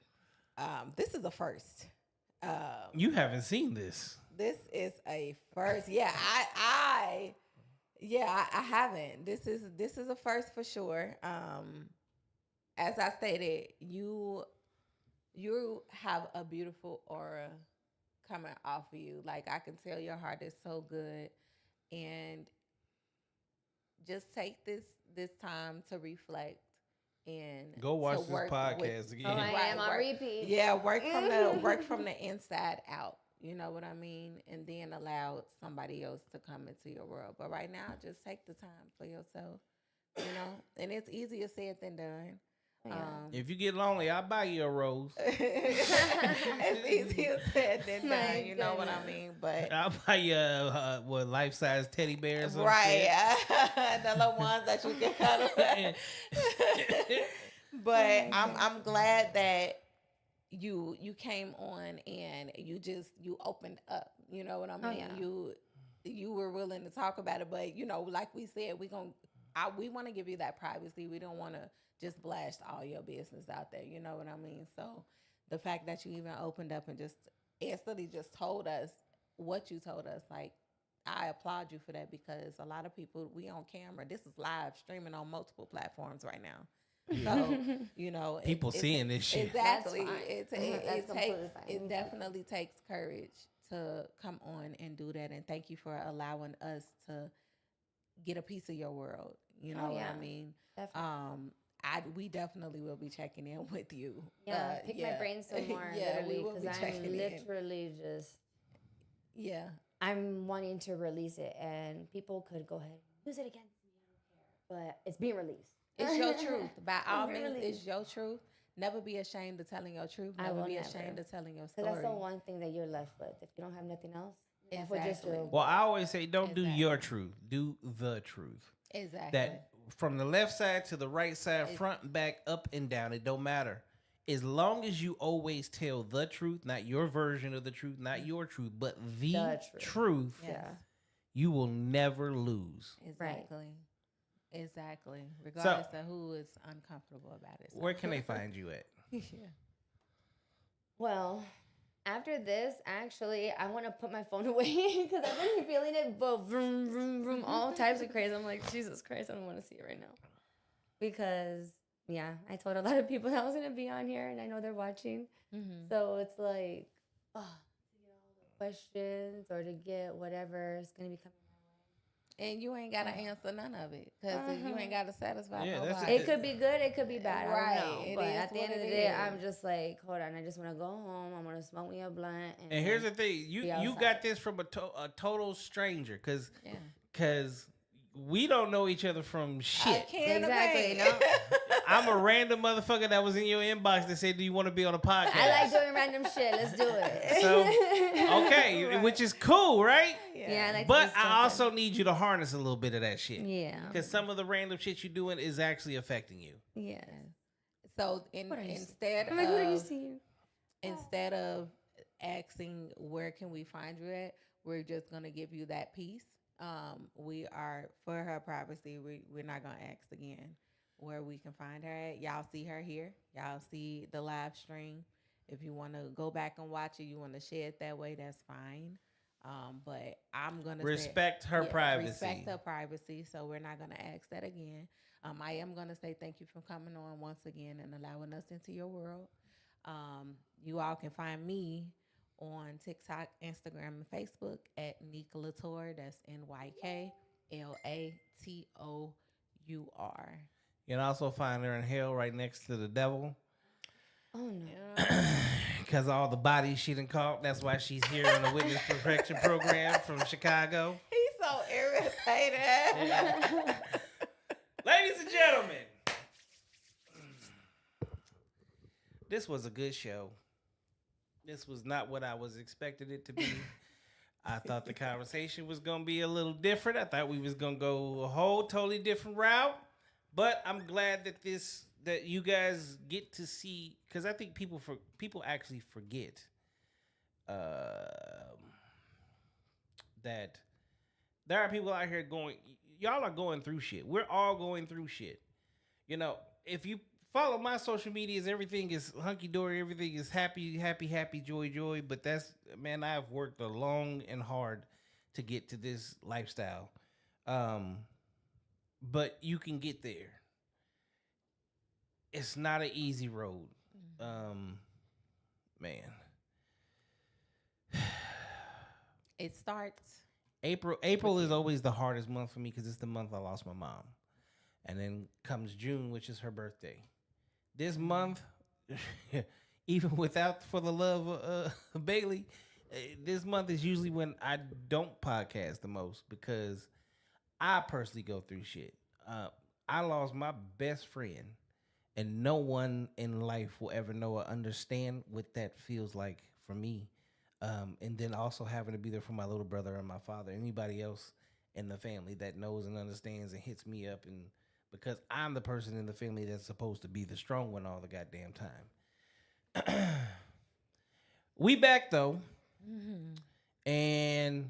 This is a first. You haven't seen this. This is a first. Yeah, I haven't. This is a first for sure. As I stated, you have a beautiful aura coming off of you. Like, I can tell your heart is so good. And just take this time to reflect and go watch this podcast again. Oh, I am on repeat. Yeah, work from the inside out. You know what I mean? And then allow somebody else to come into your world. But right now, just take the time for yourself. You know, and it's easier said than done. Yeah. If you get lonely, I'll buy you a rose. It's easier said than done. You know what I mean? But I'll buy you life-size teddy bears. Right, the little ones that you can cuddle. But I'm glad that you came on and you opened up. You know what I mean? Oh, yeah. You were willing to talk about it, but you know, like we said, we want to give you that privacy. We don't want to just blast all your business out there. You know what I mean? So the fact that you even opened up and just instantly just told us what you told us, like, I applaud you for that, because a lot of people, we on camera. This is live streaming on multiple platforms right now. So, you know, people seeing this shit. Exactly. It definitely takes courage to come on and do that. And thank you for allowing us to get a piece of your world. You know what I mean? Definitely. We definitely will be checking in with you. Yeah, pick my brain some more. We will be because checking I'm literally just. Yeah. I'm wanting to release it, and people could go ahead and use it against me. I don't care, but it's being released. It's your truth. By all means, it's your truth. never be ashamed of telling your truth. I Never will be never. ashamed of telling your Because story. that's the one thing that you're left with. If you don't have nothing else, you're left with just your. Exactly. Well, I always say, don't do your Exactly. truth. Do the truth. Exactly. That from the left side to the right side, front and back, up and down, it don't matter. As long as you always tell the truth, not your version of the truth, not your truth, but the truth, Yes. you will never lose. Exactly. Exactly. Regardless of who is uncomfortable about it. So. Where can they find you at? Yeah. Well, after this, actually, I want to put my phone away because I've been feeling it, but vroom, vroom, vroom, all types of crazy. I'm like, Jesus Christ, I don't want to see it right now. Because, yeah, I told a lot of people that I was going to be on here, and I know they're watching. Mm-hmm. So it's like, to get all the questions or to get whatever is going to be coming. And you ain't got to answer none of it because you ain't got to satisfy Yeah, nobody. It could be good, it could be bad. Right. I don't know. It But is at the what end of the it day, is. I'm just like, hold on, I just want to go home. I'm going to smoke me a blunt. And here's the thing, you got this from a total stranger, because we don't know each other from shit. I can't Exactly. imagine. No? I'm a random motherfucker that was in your inbox that said, do you want to be on a podcast? I like doing random shit. Let's do it. So, okay, Right. which is cool, right? Yeah, I like to But do I something. also need you to harness a little bit of that shit. Yeah. Because some of the random shit you're doing is actually affecting you. Yeah. So instead I'm like, what are you of seeing? instead of asking where can we find you at, we're just gonna give you that piece. We are for her privacy. We're not gonna ask again where we can find her at. Y'all see her here. Y'all see the live stream. If you want to go back and watch it, you want to share it that way, that's fine. But I'm gonna Respect her privacy. Respect her privacy. So we're not gonna ask that again. I am gonna say thank you for coming on once again and allowing us into your world. You all can find me on TikTok, Instagram, and Facebook at Nika Latour. That's NYKLATOUR. You can also find her in hell right next to the devil. Oh, no. Because all the bodies she done caught. That's why she's here on the Witness Protection Program from Chicago. He's so irritated. Yeah. Ladies and gentlemen, this was a good show. This was not what I was expecting it to be. I thought the conversation was going to be a little different. I thought we was going to go a whole totally different route. But I'm glad that that you guys get to see, because I think people actually forget that there are people out here y'all are going through shit. We're all going through shit. You know, if you follow my social medias, everything is hunky-dory, everything is happy, happy, happy, joy, joy. But man, I've worked long and hard to get to this lifestyle. But you can get there. It's not an easy road. Man. It starts. April is always the hardest month for me because it's the month I lost my mom. And then comes June, which is her birthday. This month, even without For the Love of Bailey, this month is usually when I don't podcast the most because I personally go through shit. I lost my best friend, and no one in life will ever know or understand what that feels like for me. And then also having to be there for my little brother and my father, anybody else in the family that knows and understands and hits me up, and because I'm the person in the family that's supposed to be the strong one all the goddamn time. We back though, and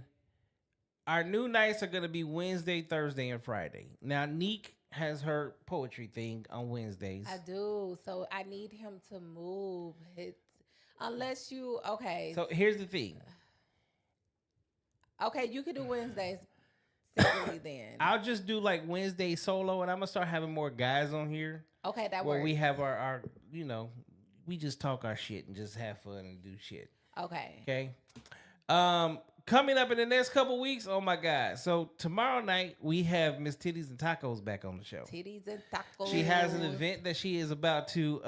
our new nights are gonna be Wednesday, Thursday, and Friday. Now, Neek has her poetry thing on Wednesdays. I do. So I need him to move his. Unless you okay. So here's the thing. Okay, you could do Wednesdays separately then. I'll just do like Wednesday solo, and I'm gonna start having more guys on here. Okay, that where works. we have our we just talk our shit and just have fun and do shit. Okay. Coming up in the next couple weeks, oh my God. So tomorrow night we have Miss Titties and Tacos back on the show. Titties and Tacos. She has an event that she is about to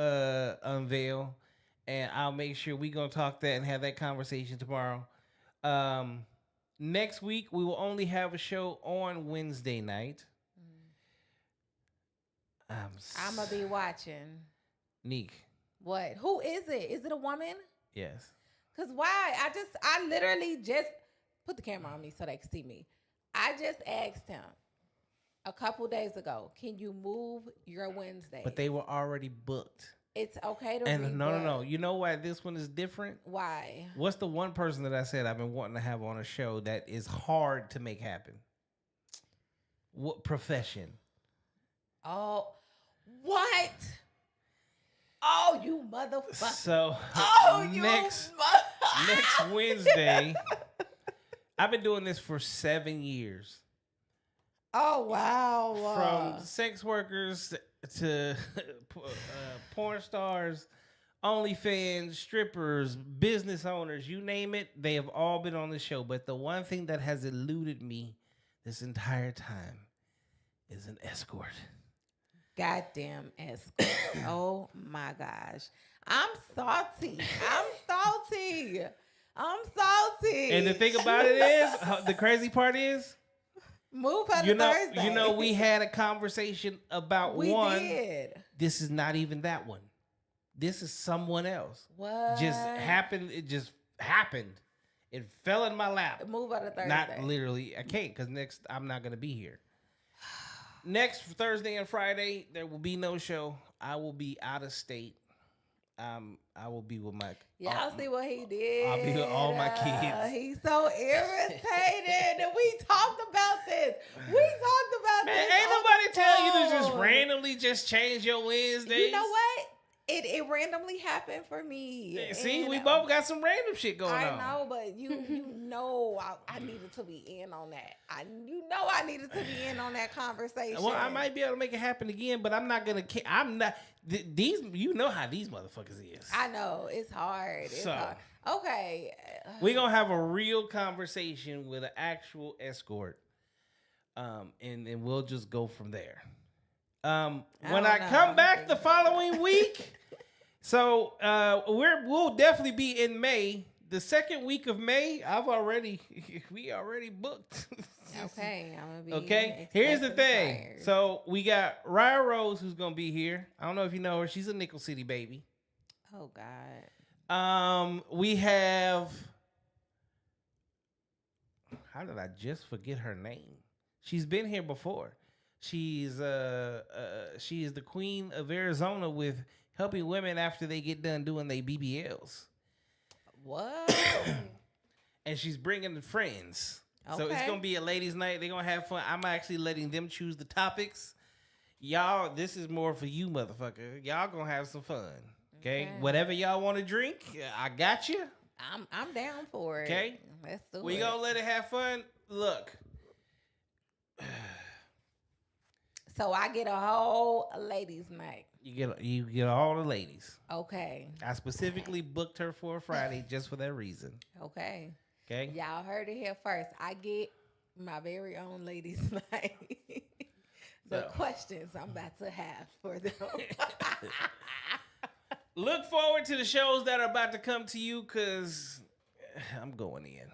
unveil, and I'll make sure we gonna talk that and have that conversation tomorrow. Next week we will only have a show on Wednesday night. I'm gonna be watching. Neek, What? Who is it? Is it a woman? Yes. Cause why? I literally just put the camera on me so they can see me. I just asked him a couple days ago, can you move your Wednesday? But they were already booked. It's okay to And no. rebook. You know why this one is different? Why? What's the one person that I said I've been wanting to have on a show that is hard to make happen? What profession? Oh, what? Oh, you motherfucker. So You next Wednesday, I've been doing this for 7 years. Oh, wow. From sex workers to porn stars, OnlyFans, strippers, business owners, you name it, they have all been on the show. But the one thing that has eluded me this entire time is an escort. Goddamn escort. Oh, my gosh. I'm salty. And the thing about it is, the crazy part is, move her to Thursday. We had a conversation about we one. Did. This is not even that one. This is someone else. What? Just happened. It just happened. It fell in my lap. Move her to Thursday. Not literally. I can't because next I'm not going to be here. Next Thursday and Friday, there will be no show. I will be out of state. I will be with my. Y'all see what he did? I'll be with all my kids. He's so irritated. And we talked about this. Man, ain't nobody tell you to just randomly just change your Wednesdays. You know what? It randomly happened for me. See, we both got some random shit going on. I know, but you know I needed to be in on that. I needed to be in on that conversation. Well, I might be able to make it happen again, but I'm not gonna. I'm not. These, you know how these motherfuckers is. I know it's hard. It's hard. Okay, we gonna have a real conversation with an actual escort, and we'll just go from there. When I come back the following week, so we'll definitely be in May. The second week of May, we already booked. Okay, I'm gonna be okay. Here's the thing. So we got Raya Rose who's gonna be here. I don't know if you know her. She's a Nickel City baby. Oh God. We have. How did I just forget her name? She's been here before. She is the queen of Arizona with helping women after they get done doing their BBLs. What? And she's bringing friends. Okay. So it's going to be a ladies' night. They're going to have fun. I'm actually letting them choose the topics. Y'all, this is more for you, motherfucker. Y'all going to have some fun. Okay? Whatever y'all want to drink, I got you. I'm down for it. Okay? Let's do it. We going to let it have fun. Look. So I get a whole ladies' night. You get all the ladies. Okay. I specifically booked her for a Friday just for that reason. Okay. Okay. Y'all heard it here first. I get my very own ladies' night. The questions I'm about to have for them. Look forward to the shows that are about to come to you because I'm going in.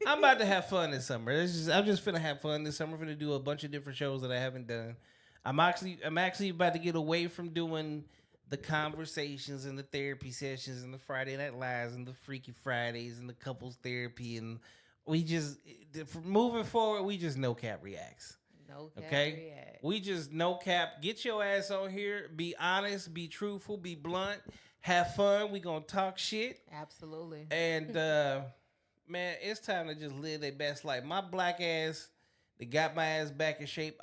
I'm about to have fun this summer. I'm just finna have fun this summer. I'm finna do a bunch of different shows that I haven't done. I'm actually about to get away from doing the conversations and the therapy sessions and the Friday Night Lives and the Freaky Fridays and the couples therapy, and we just moving forward. We just no cap reacts. No cap react. We just no cap. Get your ass on here. Be honest. Be truthful. Be blunt. Have fun. We gonna talk shit. Absolutely. And man, it's time to just live their best life. My black ass, they got my ass back in shape.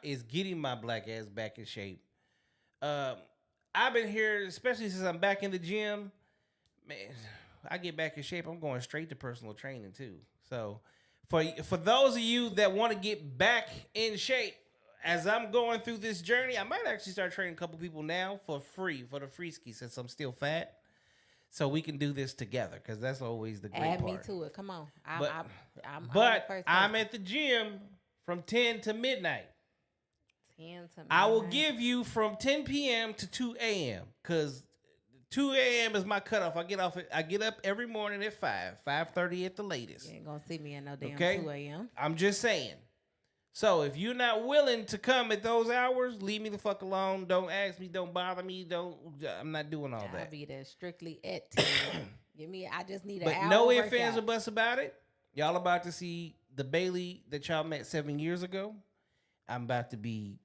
Is getting my black ass back in shape. I've been here, especially since I'm back in the gym. Man, I get back in shape. I'm going straight to personal training too. So, for those of you that want to get back in shape, as I'm going through this journey, I might actually start training a couple people now for free for the free ski since I'm still fat. So we can do this together because that's always the great part. Add me to it. Come on. I'm at the gym from 10 to midnight. 10 to midnight. I will give you from 10 p.m. to 2 a.m. because 2 a.m. is my cutoff. I get up every morning at 5:30 at the latest. You ain't gonna see me at no damn okay? 2 a.m. I'm just saying. So if you're not willing to come at those hours, leave me the fuck alone. Don't ask me. Don't bother me. I'm not doing all I'll that. be there strictly at 10. I just need an But hour no ifs, ands, or workout. buts about it. Y'all about to see the Bailey that y'all met 7 years ago. I'm about to be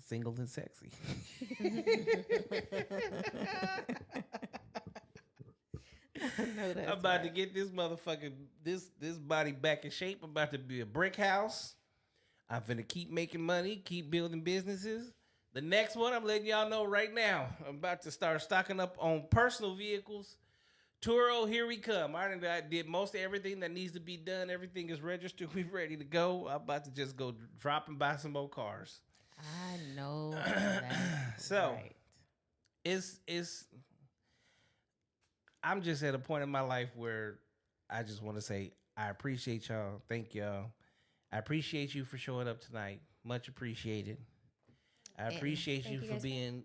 single and sexy. No, that's I'm about to right. get this motherfucking this body back in shape. I'm about to be a brick house. I'm finna keep making money, keep building businesses. The next one, I'm letting y'all know right now. I'm about to start stocking up on personal vehicles. Turo, here we come. I did most of everything that needs to be done. Everything is registered. We're ready to go. I'm about to just go drop and buy some more cars. I know that's So right. it's I'm just at a point in my life where I just want to say I appreciate y'all. Thank y'all. I appreciate you for showing up tonight. Much appreciated. I And appreciate thank you you for guys for being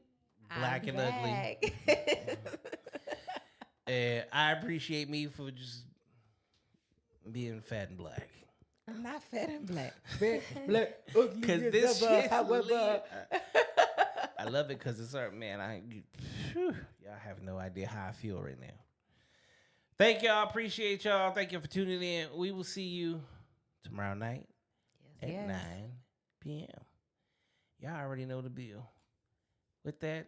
I'm black and ugly. back. And I appreciate me for just being fat and black. I'm not fat and black. Black, because this shit, however, I love it because it's art, man. Y'all have no idea how I feel right now. Thank y'all. Appreciate y'all. Thank you for tuning in. We will see you tomorrow night at Yes. 9 p.m. Y'all already know the deal. With that,